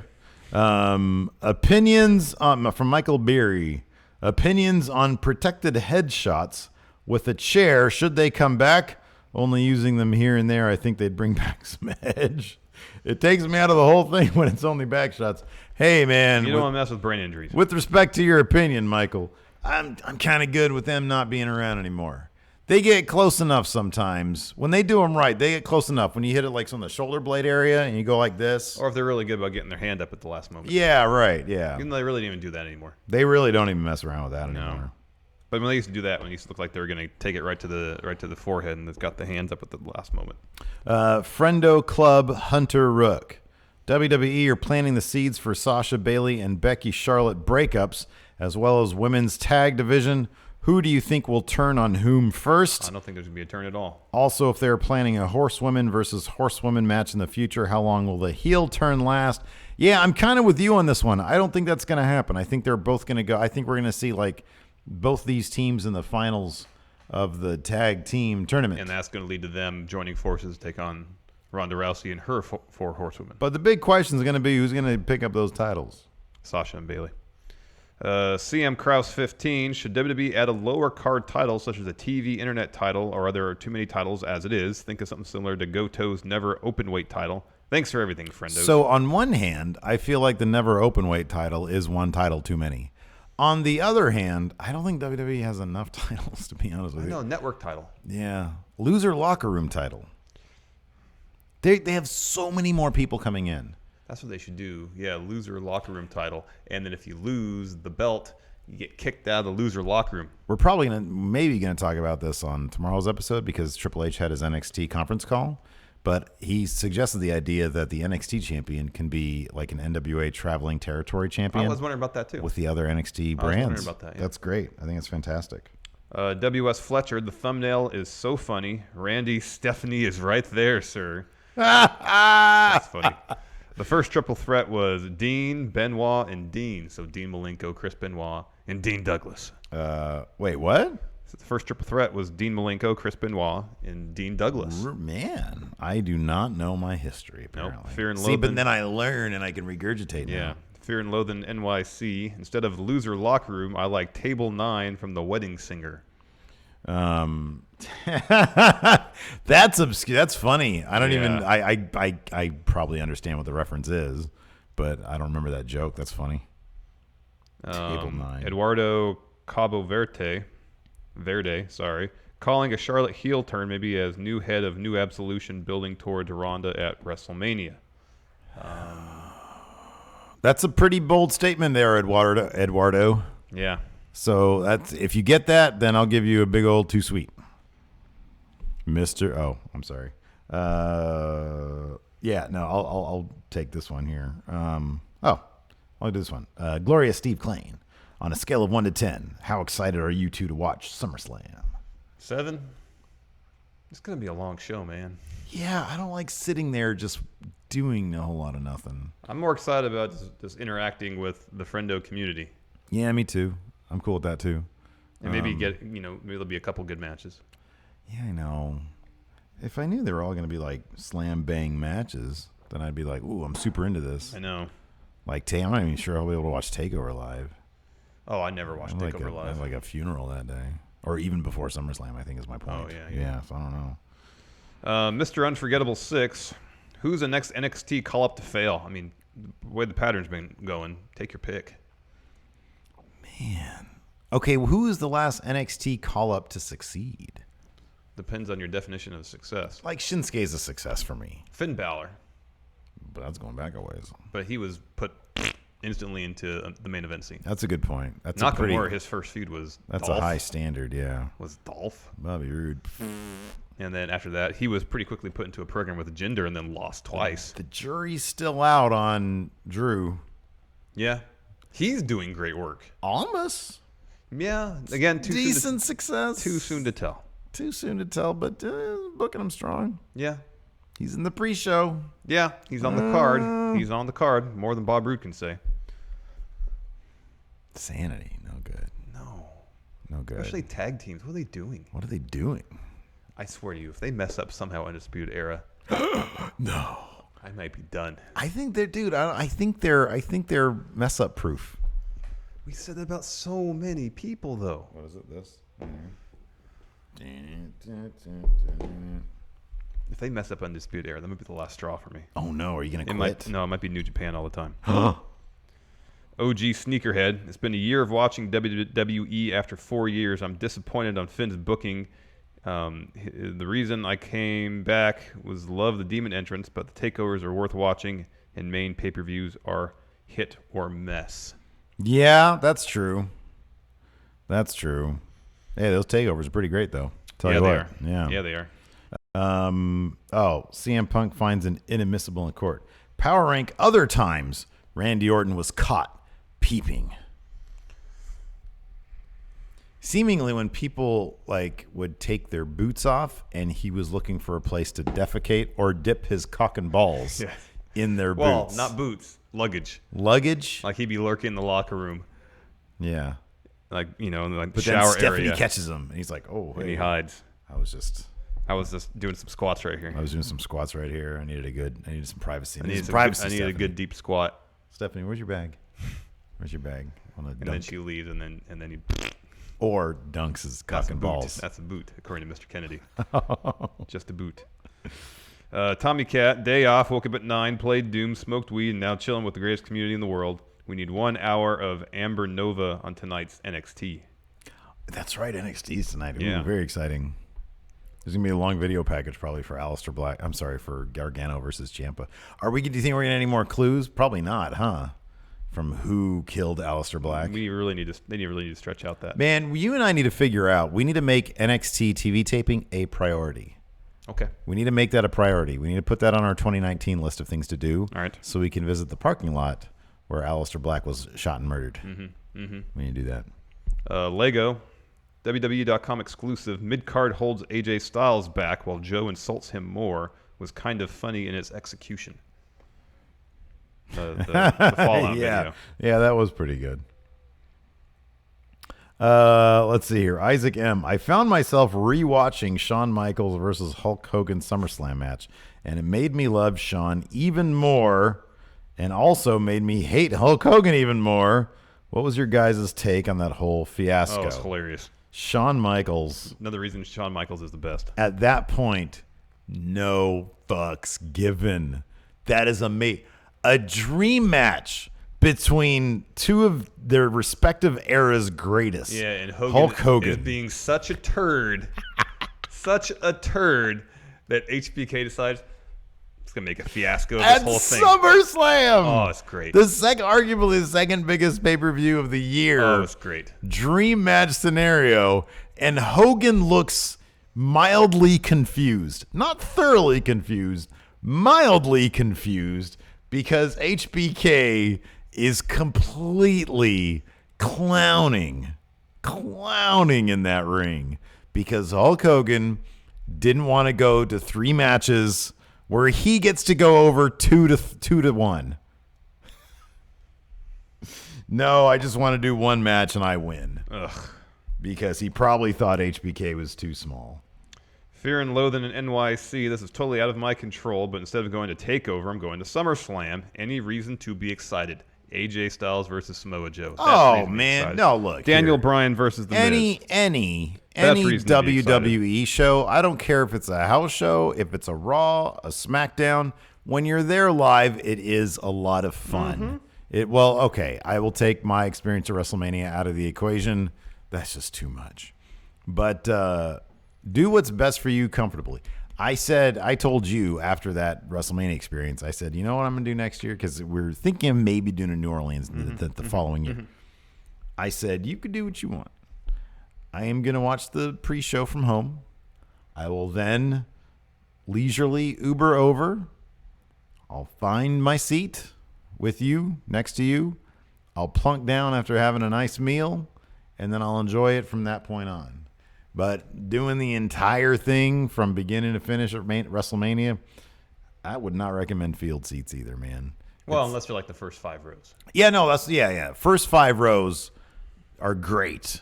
Opinions from Michael Beery. Opinions on protected headshots with a chair. Should they come back? Only using them here and there. I think they'd bring back some edge. It takes me out of the whole thing when it's only back shots. Hey, man. You don't want to mess with brain injuries. With respect to your opinion, Michael, I'm kind of good with them not being around anymore. They get close enough sometimes. When they do them right, they get close enough. When you hit it like on the shoulder blade area and you go like this. Or if they're really good about getting their hand up at the last moment. Yeah, right. Yeah. Even though they really don't even do that anymore. They really don't even mess around with that anymore. But when they used to do that, when it used to look like they were going to take it right to the forehead and it's got the hands up at the last moment. Friendo Club Hunter Rook. WWE are planting the seeds for Sasha Bailey and Becky Charlotte breakups, as well as women's tag division. Who do you think will turn on whom first? I don't think there's going to be a turn at all. Also, if they're planning a horsewomen versus horsewomen match in the future, how long will the heel turn last? Yeah, I'm kind of with you on this one. I don't think that's going to happen. I think they're both going to go. I think we're going to see like both these teams in the finals of the tag team tournament. And that's going to lead to them joining forces to take on Ronda Rousey and her 4 horsewomen. But the big question is going to be who's going to pick up those titles. Sasha and Bailey. CM Kraus 15. Should WWE add a lower card title such as a TV internet title, or are there too many titles as it is? Think of something similar to Goto's Never Openweight title. Thanks for everything, friendos. So on one hand, I feel like the Never Openweight title is one title too many. On the other hand, I don't think WWE has enough titles, to be honest with you. No, network title. Yeah. Loser locker room title. They have so many more people coming in. That's what they should do. Yeah, loser locker room title. And then if you lose the belt, you get kicked out of the loser locker room. We're probably maybe going to talk about this on tomorrow's episode because Triple H had his NXT conference call. But he suggested the idea that the NXT champion can be like an NWA traveling territory champion. I was wondering about that too. With the other NXT brands. I was wondering about that, yeah. That's great. I think it's fantastic. W.S. Fletcher, the thumbnail is so funny. Randy, Stephanie is right there, sir. That's funny. The first triple threat was Dean, Benoit, and Dean. So Dean Malenko, Chris Benoit, and Dean Douglas. Wait, what? So the first triple threat was Dean Malenko, Chris Benoit, and Dean Douglas. Man, I do not know my history, apparently. Nope. Fear and See, Loathing. but then I learn and I can regurgitate Yeah. now. Fear and Loathing NYC. Instead of loser locker room, I like table 9 from The Wedding Singer. That's obscure. That's funny. I don't even. Yeah. I probably understand what the reference is, but I don't remember that joke. That's funny. Table 9. Eduardo Cabo Verde. calling a Charlotte heel turn, maybe as new head of New Absolution, building towards Ronda at WrestleMania. That's a pretty bold statement there, Eduardo. Yeah. So that's if you get that, then I'll give you a big old too sweet. Mr. Oh, I'm sorry. Yeah, no, I'll take this one here. I'll do this one. Gloria Steve Klein. On a scale of 1 to 10, how excited are you two to watch SummerSlam? 7? It's going to be a long show, man. Yeah, I don't like sitting there just doing a whole lot of nothing. I'm more excited about just interacting with the Friendo community. Yeah, me too. I'm cool with that too. And maybe maybe there'll be a couple good matches. Yeah, I know. If I knew they were all going to be like slam bang matches, then I'd be like, ooh, I'm super into this. I know. Like, I'm not even sure I'll be able to watch TakeOver live. Oh, I never watched TakeOver I live. have like a funeral that day. Or even before SummerSlam, I think is my point. Oh, yeah. Yeah, so I don't know. Mr. Unforgettable 6. Who's the next NXT call-up to fail? I mean, the way the pattern's been going, take your pick. Man. Okay, well, who is the last NXT call-up to succeed? Depends on your definition of success. Like, Shinsuke's a success for me. Finn Balor. But that's going back a ways. But he was put instantly into the main event scene. That's a good point. That's Nakamura, his first feud was That's Dolph. a high standard, yeah. Was Dolph. Bobby Roode. And then after that, he was pretty quickly put into a program with Jinder and then lost twice. The jury's still out on Drew. Yeah. He's doing great work. Almost. Yeah. Again, Decent success. Too soon to tell. Too soon to tell, but booking him strong. Yeah. He's in the pre-show. Yeah. He's on the card. He's on the card. More than Bob Roode can say. Sanity. No good. No good. Especially tag teams. What are they doing? What are they doing? I swear to you, if they mess up somehow Undisputed Era, No. I might be done. I think they're, dude. I think they're mess up proof. We said that about so many people, though. What is it? This. If they mess up Undisputed Era, that might be the last straw for me. Oh no! Are you gonna It quit? might be New Japan all the time. OG Sneakerhead. It's been a year of watching WWE. After 4 years, I'm disappointed on Finn's booking. The reason I came back was love the Demon entrance, but the takeovers are worth watching, and main pay-per-views are hit or mess. Yeah, that's true. That's true. Hey, those takeovers are pretty great, though. Tell you they what. are. Yeah. Yeah, they are. CM Punk finds an inadmissible in court. Power rank other times Randy Orton was caught peeping. Seemingly, when people would take their boots off, and he was looking for a place to defecate or dip his cock and balls in their boots. Well, not boots, luggage. Luggage. Like he'd be lurking in the locker room, Yeah. in the But shower then Stephanie area, catches him, and he's like, "Oh, and hey." he hides. I was just doing some squats right here. I was doing some squats right here. I needed some privacy. I needed some privacy. a Stephanie. good deep squat, Stephanie, where's your bag? Where's your bag? and then she leaves, and then he Or dunks his cock and balls. That's a boot, according to Mr. Kennedy. Just a boot. Tommy Cat, day off, woke up at 9, played Doom, smoked weed, and now chilling with the greatest community in the world. We need 1 hour of Amber Nova on tonight's NXT. That's right, NXT's tonight. Ooh, Yeah. very exciting. There's gonna be a long video package probably for Aleister Black. I'm sorry, for Gargano versus Ciampa. Do you think we're gonna get any more clues? Probably not, huh? From who killed Aleister Black? They really need to stretch out that. Man, you and I need to figure out. We need to make NXT TV taping a priority. Okay. We need to make that a priority. We need to put that on our 2019 list of things to do. All right. So we can visit the parking lot where Aleister Black was shot and murdered. We need to do that. Lego, WWE.com exclusive. Mid-card holds AJ Styles back while Joe insults him more. Was kind of funny in its execution. The Fallout video. Yeah, that was pretty good. Let's see here. Isaac M. I found myself rewatching Shawn Michaels versus Hulk Hogan SummerSlam match, and it made me love Shawn even more, and also made me hate Hulk Hogan even more. What was your guys' take on that whole fiasco? Oh, it's hilarious. Shawn Michaels. Another reason Shawn Michaels is the best. At that point, no fucks given. That is a dream match between two of their respective era's greatest. Yeah, and Hulk Hogan is being such a turd such a turd that HBK decides it's gonna make a fiasco of this whole thing. SummerSlam. Oh, it's great. Arguably the second biggest pay-per-view of the year. Oh, it's great. Dream match scenario, and Hogan looks mildly confused, not thoroughly confused, mildly confused, because HBK is completely clowning in that ring because Hulk Hogan didn't want to go to 3 matches where he gets to go over 2 to 1. No, I just want to do 1 match and I win. Ugh. Because he probably thought HBK was too small. Fear and Loathing in NYC. This is totally out of my control, but instead of going to TakeOver, I'm going to SummerSlam. Any reason to be excited? AJ Styles versus Samoa Joe. Oh, man. No, look. Daniel here. Bryan versus The Miz. Any reason to be WWE show, I don't care if it's a house show, if it's a Raw, a Smackdown. When you're there live, it is a lot of fun. Okay, I will take my experience at WrestleMania out of the equation. That's just too much. But do what's best for you comfortably. I told you after that WrestleMania experience, I said, you know what I'm going to do next year? Because we're thinking of maybe doing a New Orleans the following year. I said, you could do what you want. I am going to watch the pre-show from home. I will then leisurely Uber over. I'll find my seat with you, next to you. I'll plunk down after having a nice meal, and then I'll enjoy it from that point on. But doing the entire thing from beginning to finish at WrestleMania, I would not recommend field seats either, man. Well, unless you're like the first 5 rows. Yeah, no, yeah. First 5 rows are great.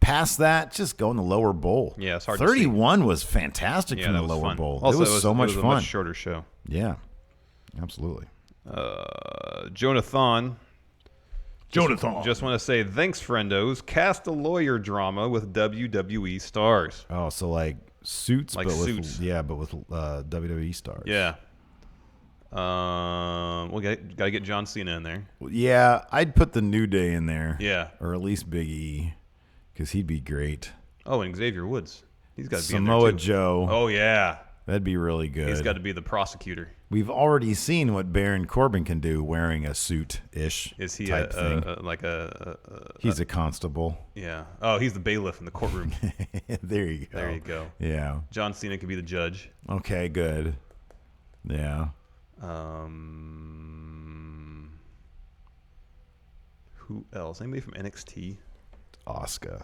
Past that, just go in the lower bowl. Yeah, it's hard 31 was fantastic from the lower fun. bowl. Also, it was so much a fun. much shorter show. Yeah, absolutely. Jonathan. Just want to say thanks, friendos. Cast a lawyer drama with WWE stars. Oh, so like Suits, like but Suits. With WWE stars. Yeah. We'll gotta get John Cena in there. Yeah, I'd put the New Day in there. Yeah. Or at least Big E, because he'd be great. Oh, and Xavier Woods. He's got to be in there Samoa too. Joe. Oh yeah. That'd be really good. He's got to be the prosecutor. We've already seen what Baron Corbin can do wearing a suit-ish Is he type thing. He's a constable. Yeah. Oh, he's the bailiff in the courtroom. There you go. There you go. Yeah. John Cena could be the judge. Okay, good. Yeah. Who else? Anybody from NXT? Asuka.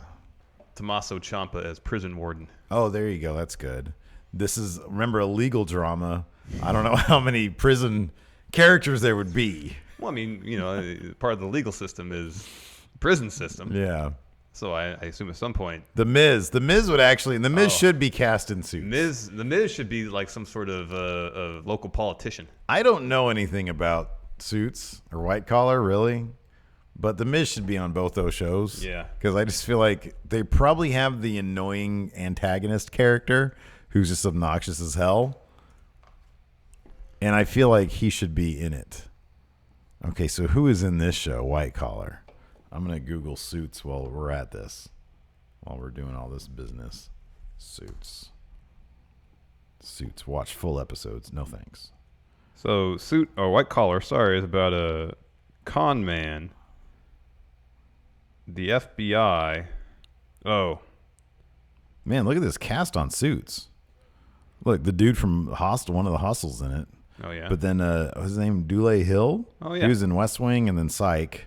Tommaso Ciampa as prison warden. Oh, there you go. That's good. This is, remember, a legal drama. I don't know how many prison characters there would be. Well, I mean, part of the legal system is the prison system. Yeah. So I assume at some point. The Miz would actually, and The Miz should be cast in suits. The Miz should be like some sort of local politician. I don't know anything about Suits or White Collar, really. But The Miz should be on both those shows. Yeah. Because I just feel like they probably have the annoying antagonist character who's just obnoxious as hell. And I feel like he should be in it. Okay, so who is in this show, White Collar? I'm going to Google Suits while we're at this. While we're doing all this business. Suits. Watch full episodes. No thanks. So White Collar, is about a con man. The FBI. Oh. Man, look at this cast on Suits. Look, the dude from Hostel, one of the Hostels in it. Oh, yeah. But then, what's his name? Dule Hill? Oh, yeah. He was in West Wing and then Psych.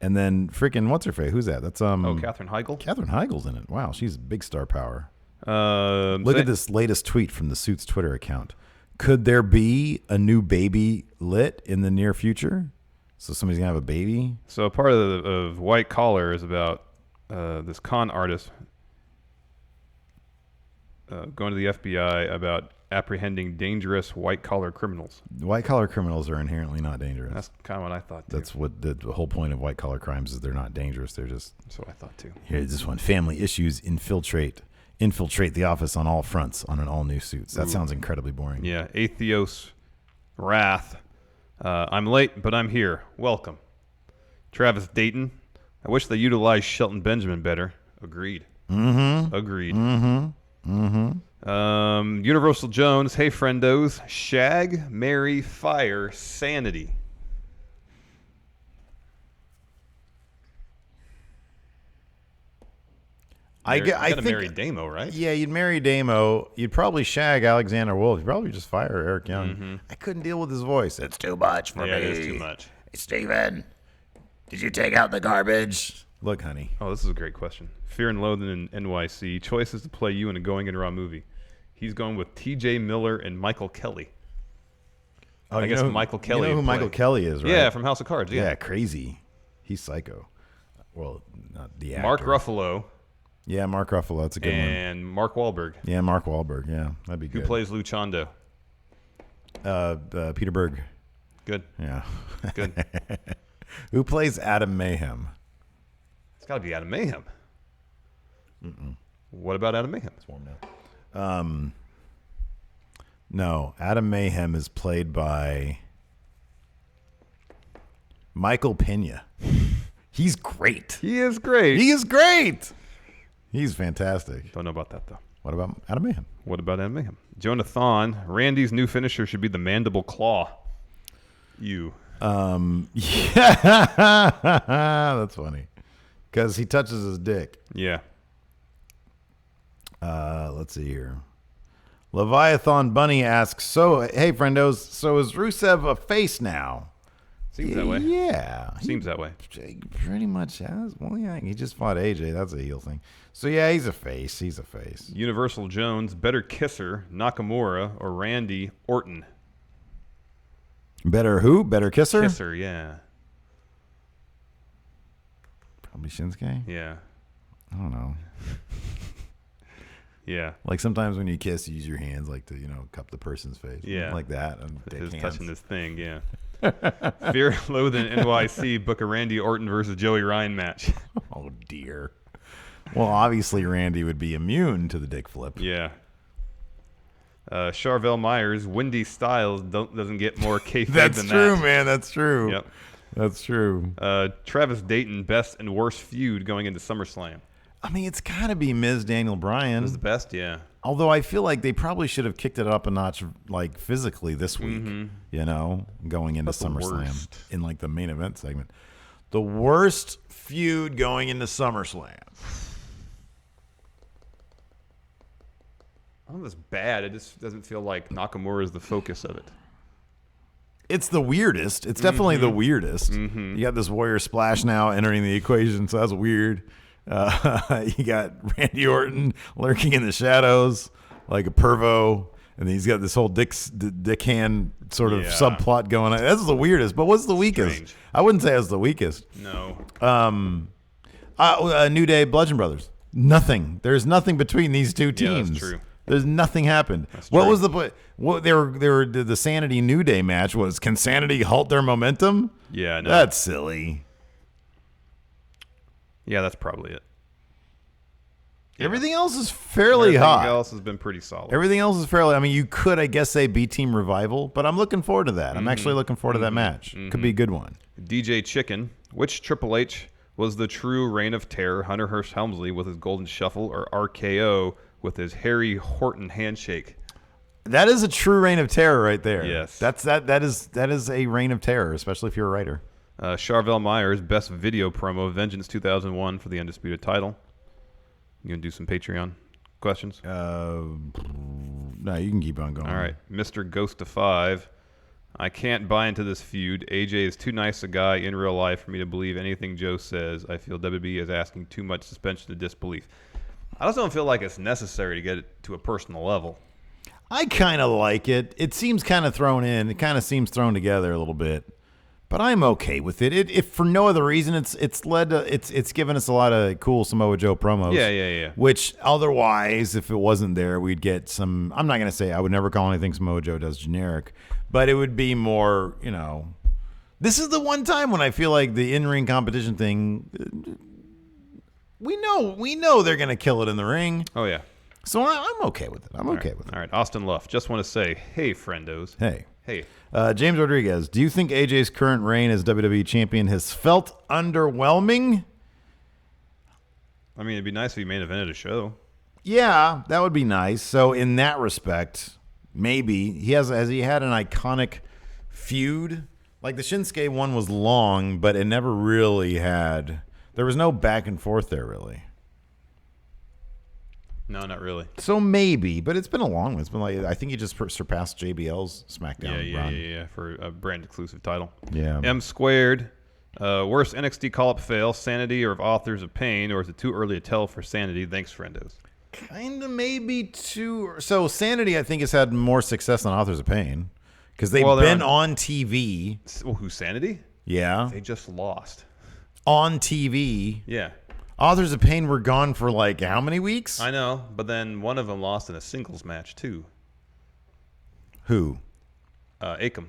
And then freaking, what's her face? Who's that? That's Katherine Heigl? Katherine Heigl's in it. Wow, she's big star power. Look at this latest tweet from the Suits Twitter account. Could there be a new baby lit in the near future? So somebody's going to have a baby? So part of White Collar is about this con artist going to the FBI about apprehending dangerous white-collar criminals. White-collar criminals are inherently not dangerous. That's kind of what I thought, too. That's what the whole point of white-collar crimes is. They're not dangerous. They're just... That's what I thought, too. Here's this one. Family issues infiltrate the office on all fronts on an all-new Suits. That sounds incredibly boring. Yeah. Atheos Wrath. I'm late, but I'm here. Welcome. Travis Dayton. I wish they utilized Shelton Benjamin better. Agreed. Mm-hmm. Agreed. Mm-hmm. Mm-hmm. Universal Jones, hey friendos, shag, marry, fire, sanity. I gotta think marry Damo, right? Yeah, you'd marry Damo. You'd probably shag Alexander Wolf. You'd probably just fire Eric Young. Mm-hmm. I couldn't deal with his voice. It's too much for me. Yeah, it is too much. Hey, Steven, did you take out the garbage? Look, honey. Oh, this is a great question. Fear and Loathing in NYC. Choices to play you in a Going in Raw movie. He's going with T.J. Miller and Michael Kelly. Oh, I guess Michael Kelly. You know who would Michael play. Kelly is, right? Yeah, from House of Cards. Yeah, Yeah. crazy. He's psycho. Well, not the actor. Mark Ruffalo Yeah, Mark Ruffalo. That's a good one. and Mark Wahlberg. Yeah, Mark Wahlberg. Yeah, that'd be Who good. plays Luchando? Peter Berg. Good. Yeah. Good. Who plays Adam Mayhem? It's got to be Adam Mayhem. What about Adam Mayhem? It's warm now. No, Adam Mayhem is played by Michael Pena. He's great. He is great. He is great. He's fantastic. Don't know about that, though. What about Adam Mayhem? What about Adam Mayhem? Jonathan, Randy's new finisher should be the mandible claw. You. Yeah, that's funny. Because he touches his dick. Yeah. Let's see here. Leviathan Bunny asks, so, hey, friendos, so is Rusev a face now? Seems that way. Yeah. Seems that way. He pretty much has. Well, yeah, he just fought AJ. That's a heel thing. So, yeah, he's a face. He's a face. Universal Jones, better kisser, Nakamura, or Randy Orton. Better who? Better kisser? Kisser, yeah. Probably Shinsuke. Yeah. I don't know. Yeah. Like sometimes when you kiss, you use your hands like to, cup the person's face. Yeah. Like that. And dick His hands. touching this thing, yeah. Fear Loathing NYC, book a Randy Orton versus Joey Ryan match. Oh, dear. Well, obviously Randy would be immune to the dick flip. Yeah. Charvel Myers, Wendy Styles doesn't get more kayfabe That's than true, that. man. That's true. Yep. That's true. Travis Dayton, best and worst feud going into SummerSlam. I mean, it's got to be Ms. Daniel Bryan. Was the best, yeah. Although I feel like they probably should have kicked it up a notch, like physically this week, going into That's the SummerSlam worst. in like the main event segment. The worst feud going into SummerSlam. I don't know if it's bad. It just doesn't feel like Nakamura is the focus of it. It's the weirdest. It's definitely the weirdest. You got this Warrior Splash now entering the equation, so that's weird. You got Randy Orton lurking in the shadows like a pervo, and then he's got this whole dick hand sort of subplot going on. That's the weirdest. But what's the weakest? Strange. I wouldn't say it's the weakest. No. New Day, Bludgeon Brothers. Nothing. There's nothing between these two Yeah, teams. that's true. There's nothing happened. That's What true. was the what they were the Sanity New Day match was? Can Sanity halt their momentum? Yeah, no. That's silly. Yeah, that's probably it. Everything else is fairly Everything hot. else has been pretty solid. Everything else is fairly. I mean, you could, I guess, say B Team Revival, but I'm looking forward to that. I'm actually looking forward to that match. Could be a good one. DJ Chicken, which Triple H was the true Reign of Terror? Hunter Hearst Helmsley with his Golden Shuffle, or RKO with his Harry Horton handshake? That is a true reign of terror right there. Yes. That is a reign of terror, especially if you're a writer. Charvel Myers, best video promo, Vengeance 2001 for the Undisputed title. You gonna do some Patreon questions? No, you can keep on going. All right, Mr. Ghost to 5. I can't buy into this feud. AJ is too nice a guy in real life for me to believe anything Joe says. I feel WWE is asking too much suspension of disbelief. I just don't feel like it's necessary to get it to a personal level. I kind of like it. It seems kind of thrown in. It kind of seems thrown together a little bit. But I'm okay with it. If for no other reason, it's led to it's given us a lot of cool Samoa Joe promos. Yeah. Which otherwise, if it wasn't there, we'd get some. I'm not gonna say I would never call anything Samoa Joe does generic, but it would be more. This is the one time when I feel like the in-ring competition thing. We know they're gonna kill it in the ring. Oh yeah. So I'm okay with it. I'm okay with it. All right, Austin Luff. Just want to say, hey, friendos. Hey. Hey. James Rodriguez, do you think AJ's current reign as WWE champion has felt underwhelming? I mean, it'd be nice if he main evented a show. Yeah, that would be nice. So in that respect, maybe has he had an iconic feud? Like the Shinsuke one was long, but it never really had. There was no back and forth there, really. No, not really. So maybe, but it's been a long one. It's been like I think he just surpassed JBL's Smackdown run. Yeah, for a brand exclusive title. Yeah. M squared. Worst NXT call up fail, Sanity or Authors of Pain, or is it too early to tell for Sanity? Thanks, friendos. Kind of maybe too. So Sanity, I think, has had more success than Authors of Pain because they've been on TV. Well, who's Sanity? Yeah, They just lost. on TV. Yeah, Authors of Pain were gone for like how many weeks? I know, but then one of them lost in a singles match too. Who? Akam.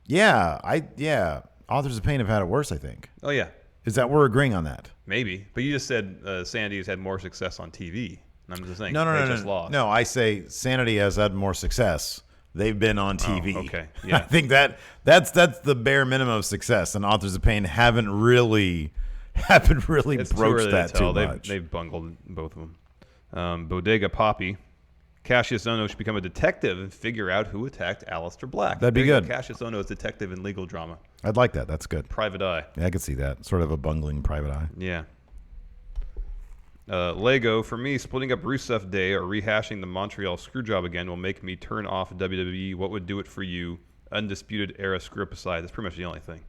Yeah. Authors of Pain have had it worse, I think. Oh yeah, Is that we're agreeing on that? maybe. But you just said Sanity has had more success on TV. And I'm just saying. No. They just lost. No, I say Sanity has had more success. They've been on TV. okay. Yeah. I think that's the bare minimum of success, and Authors of Pain haven't really It's too broached early that to tell. too much. They've bungled both of them. Bodega Poppy. Cassius Ohno should become a detective and figure out who attacked Aleister Black. That'd be There you go. good. Cassius Ohno is detective in legal drama. I'd like that. That's good. Private Eye. Yeah, I could see that. Sort of a bungling private eye. Yeah. Lego, for me, splitting up Rusev Day or rehashing the Montreal Screwjob again will make me turn off WWE. What would do it for you? Undisputed Era screw up aside. That's pretty much the only thing.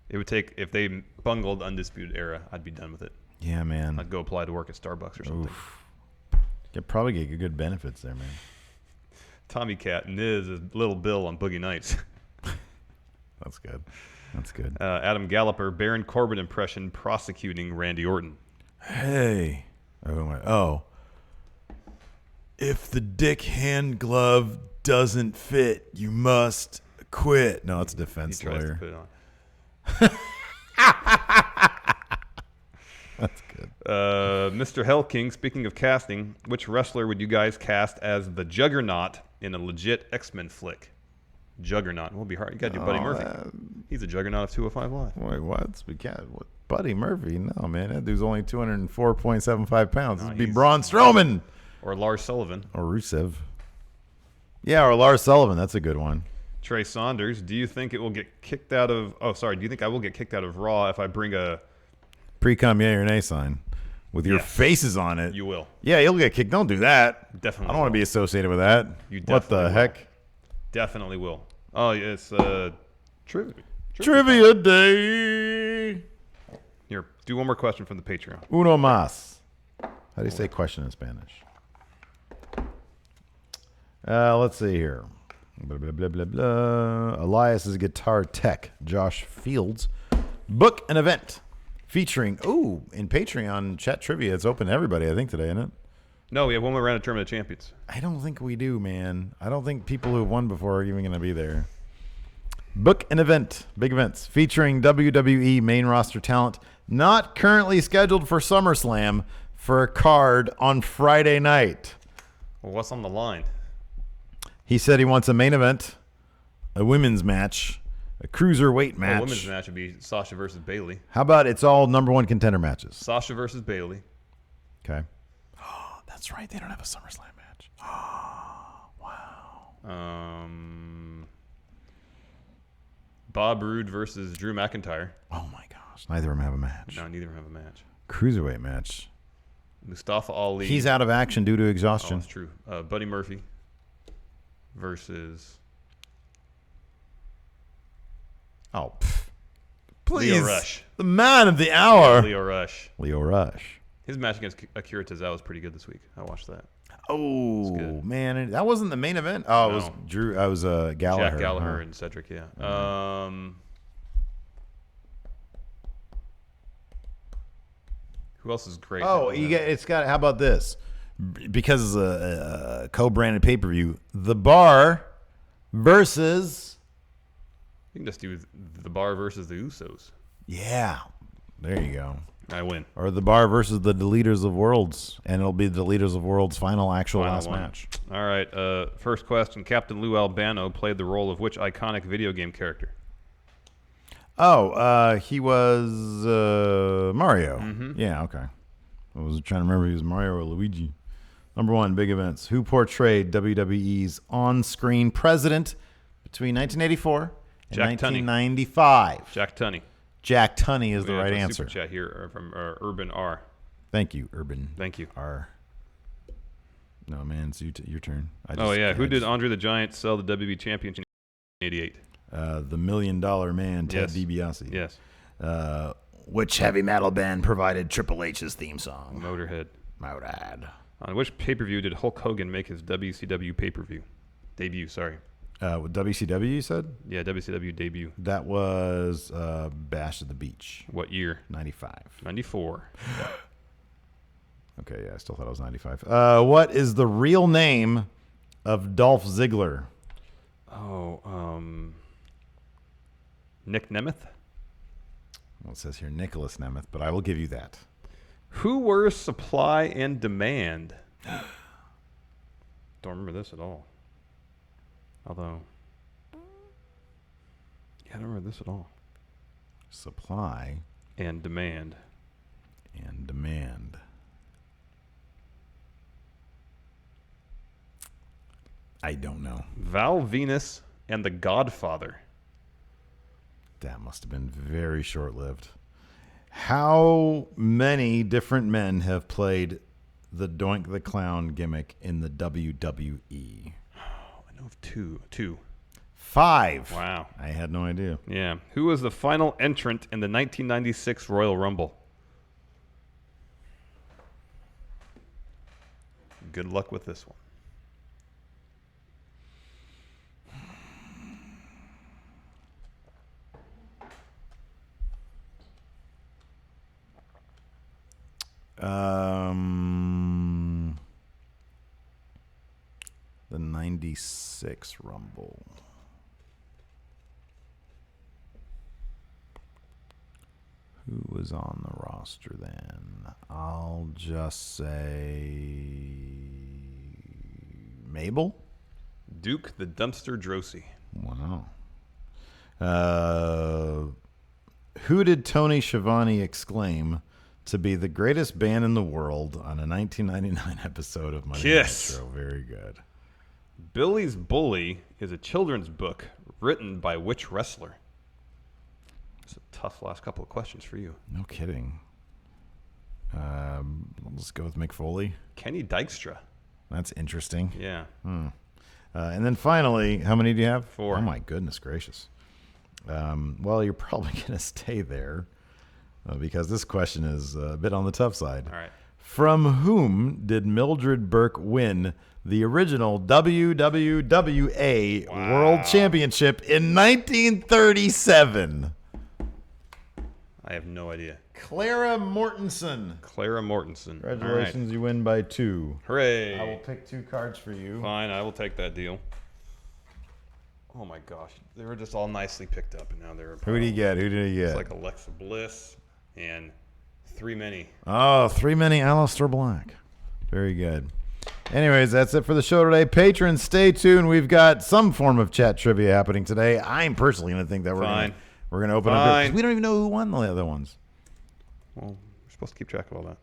It would take, if they bungled Undisputed Era, I'd be done with it. Yeah, man. I'd go apply to work at Starbucks or something. Could probably get good benefits there, man. Tommy Cat, Niz is Little Bill on Boogie Nights. That's good. That's good. Adam Galloper, Baron Corbin impression prosecuting Randy Orton. Hey. Oh. If the dick hand glove doesn't fit, you must quit. No, it's a defense He tries to lawyer. put it on. That's good. Mr. Hell King, speaking of casting, which wrestler would you guys cast as the Juggernaut in a legit X-Men flick? Juggernaut. It won't be hard. You got to do Buddy Murphy. He's a Juggernaut of 205 Live. Wait, what? Buddy Murphy? No, man. That dude's only 204.75 pounds. This would be Braun Strowman. Or Lars Sullivan. Or Rusev. Yeah, or Lars Sullivan. That's a good one. Trey Saunders, do you think it will get kicked out of... Oh, sorry. Do you think I will get kicked out of Raw if I bring a... Pre-cum yay or nay sign with your faces on it? You will. Yeah, you'll get kicked. Don't do that. Definitely I don't want to be associated with that. You What the definitely heck? Definitely will. Oh, yeah, it's Trivia day. Here, do one more question from the Patreon. Uno más. How do you say question in Spanish? Let's see here. Blah, blah, blah, blah, blah. Elias's guitar tech, Josh Fields. Book an event featuring, in Patreon chat trivia. It's open to everybody, I think, today, isn't it? No, we have one more round of Tournament of Champions. I don't think we do, man. I don't think people who have won before are even going to be there. Book an event, big events, featuring WWE main roster talent not currently scheduled for SummerSlam for a card on Friday night. Well, what's on the line? He said he wants a main event, a women's match, a cruiserweight match. A women's match would be Sasha versus Bayley. How about it's all number one contender matches? Sasha versus Bayley. Okay. Oh, that's right. They don't have a SummerSlam match. Oh, wow. Bob Roode versus Drew McIntyre. Oh, my gosh. Neither of them have a match. No, neither of them have a match. Cruiserweight match. Mustafa Ali. He's out of action due to Oh, exhaustion. that's true. Buddy Murphy versus Please. Leo Rush. The man of the hour. Leo Rush. Leo Rush. His match against Akira Tozawa was pretty good this week. I watched that. Oh, good. man. That wasn't the main event. Oh, it was No. Drew. I was Gallagher. Jack Gallagher huh? and Cedric, yeah. Who else is great? Oh, it's got. How about this? Because it's a co-branded pay-per-view, The Bar versus. You can just do the Bar versus the Usos. Yeah, there you go. I win. Or The Bar versus the Deleters of Worlds, and it'll be the Deleters of Worlds' final last one. match. All right. First question: Captain Lou Albano played the role of which iconic video game character? Oh, he was Mario. Mm-hmm. Yeah, okay. I was trying to remember if he was Mario or Luigi. Number 1, big events. Who portrayed WWE's on-screen president between 1984 and Jack Tunney. 1995? Jack Tunney. Jack Tunney is We the have right a answer. Super chat here from Urban R. Thank you, Urban. Thank you. R. No, man, it's your turn. Who did Andre the Giant sell the WWE Championship in 88? The $1 Million Man, Ted Yes. DiBiase. Yes. Which heavy metal band provided Triple H's theme song? Motorhead. Motorhead. On which pay-per-view did Hulk Hogan make his WCW pay-per-view? Debut, sorry. With WCW, you said? Yeah, WCW debut. That was Bash at the Beach. What year? 95. 94. Okay, yeah, I still thought it was 95. What is the real name of Dolph Ziggler? Nick Nemeth? Well, it says here Nicholas Nemeth, but I will give you that. Who were Supply and Demand? Don't remember this at all. Although, yeah, I don't remember this at all. Supply And Demand. and Demand. I don't know. Val Venus and The Godfather. That must have been very short-lived. How many different men have played the Doink the Clown gimmick in the WWE? I know of two. 5. Wow. I had no idea. Yeah. Who was the final entrant in the 1996 Royal Rumble? Good luck with this one. The 96 Rumble. Who was on the roster then? I'll just say Mabel. Duke the Dumpster Drosy. Wow. Who did Tony Schiavone exclaim to be the greatest band in the world on a 1999 episode of Monday Kiss. Night Show? Very good. Billy's Bully is a children's book written by which wrestler? It's a tough last couple of questions for you. No kidding. Let's go with Mick Foley. Kenny Dykstra. That's interesting. Yeah. And then finally, how many do you have? 4. Oh, my goodness gracious. Well, you're probably going to stay there because this question is a bit on the tough side. All right. From whom did Mildred Burke win the original WWWA World Championship in 1937? I have no idea. Clara Mortensen. Clara Mortensen. Congratulations, you win by 2. All right. Hooray. I will pick 2 cards for you. Fine, I will take that deal. Oh my gosh, they were just all nicely picked up, and now they're. Who did he get? Who did he get? It's like Alexa Bliss and 3 Many. Oh, 3 Many Aleister Black. Very good. Anyways, that's it for the show today. Patrons, stay tuned. We've got some form of chat trivia happening today. I'm personally going to think that we're going to open up. Because we don't even know who won the other ones. Well, we're supposed to keep track of all that.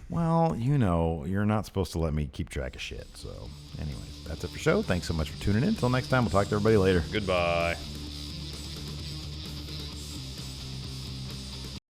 Well, you know, you're not supposed to let me keep track of shit. So, anyways, that's it for the show. Thanks so much for tuning in. Until next time, we'll talk to everybody later. Goodbye.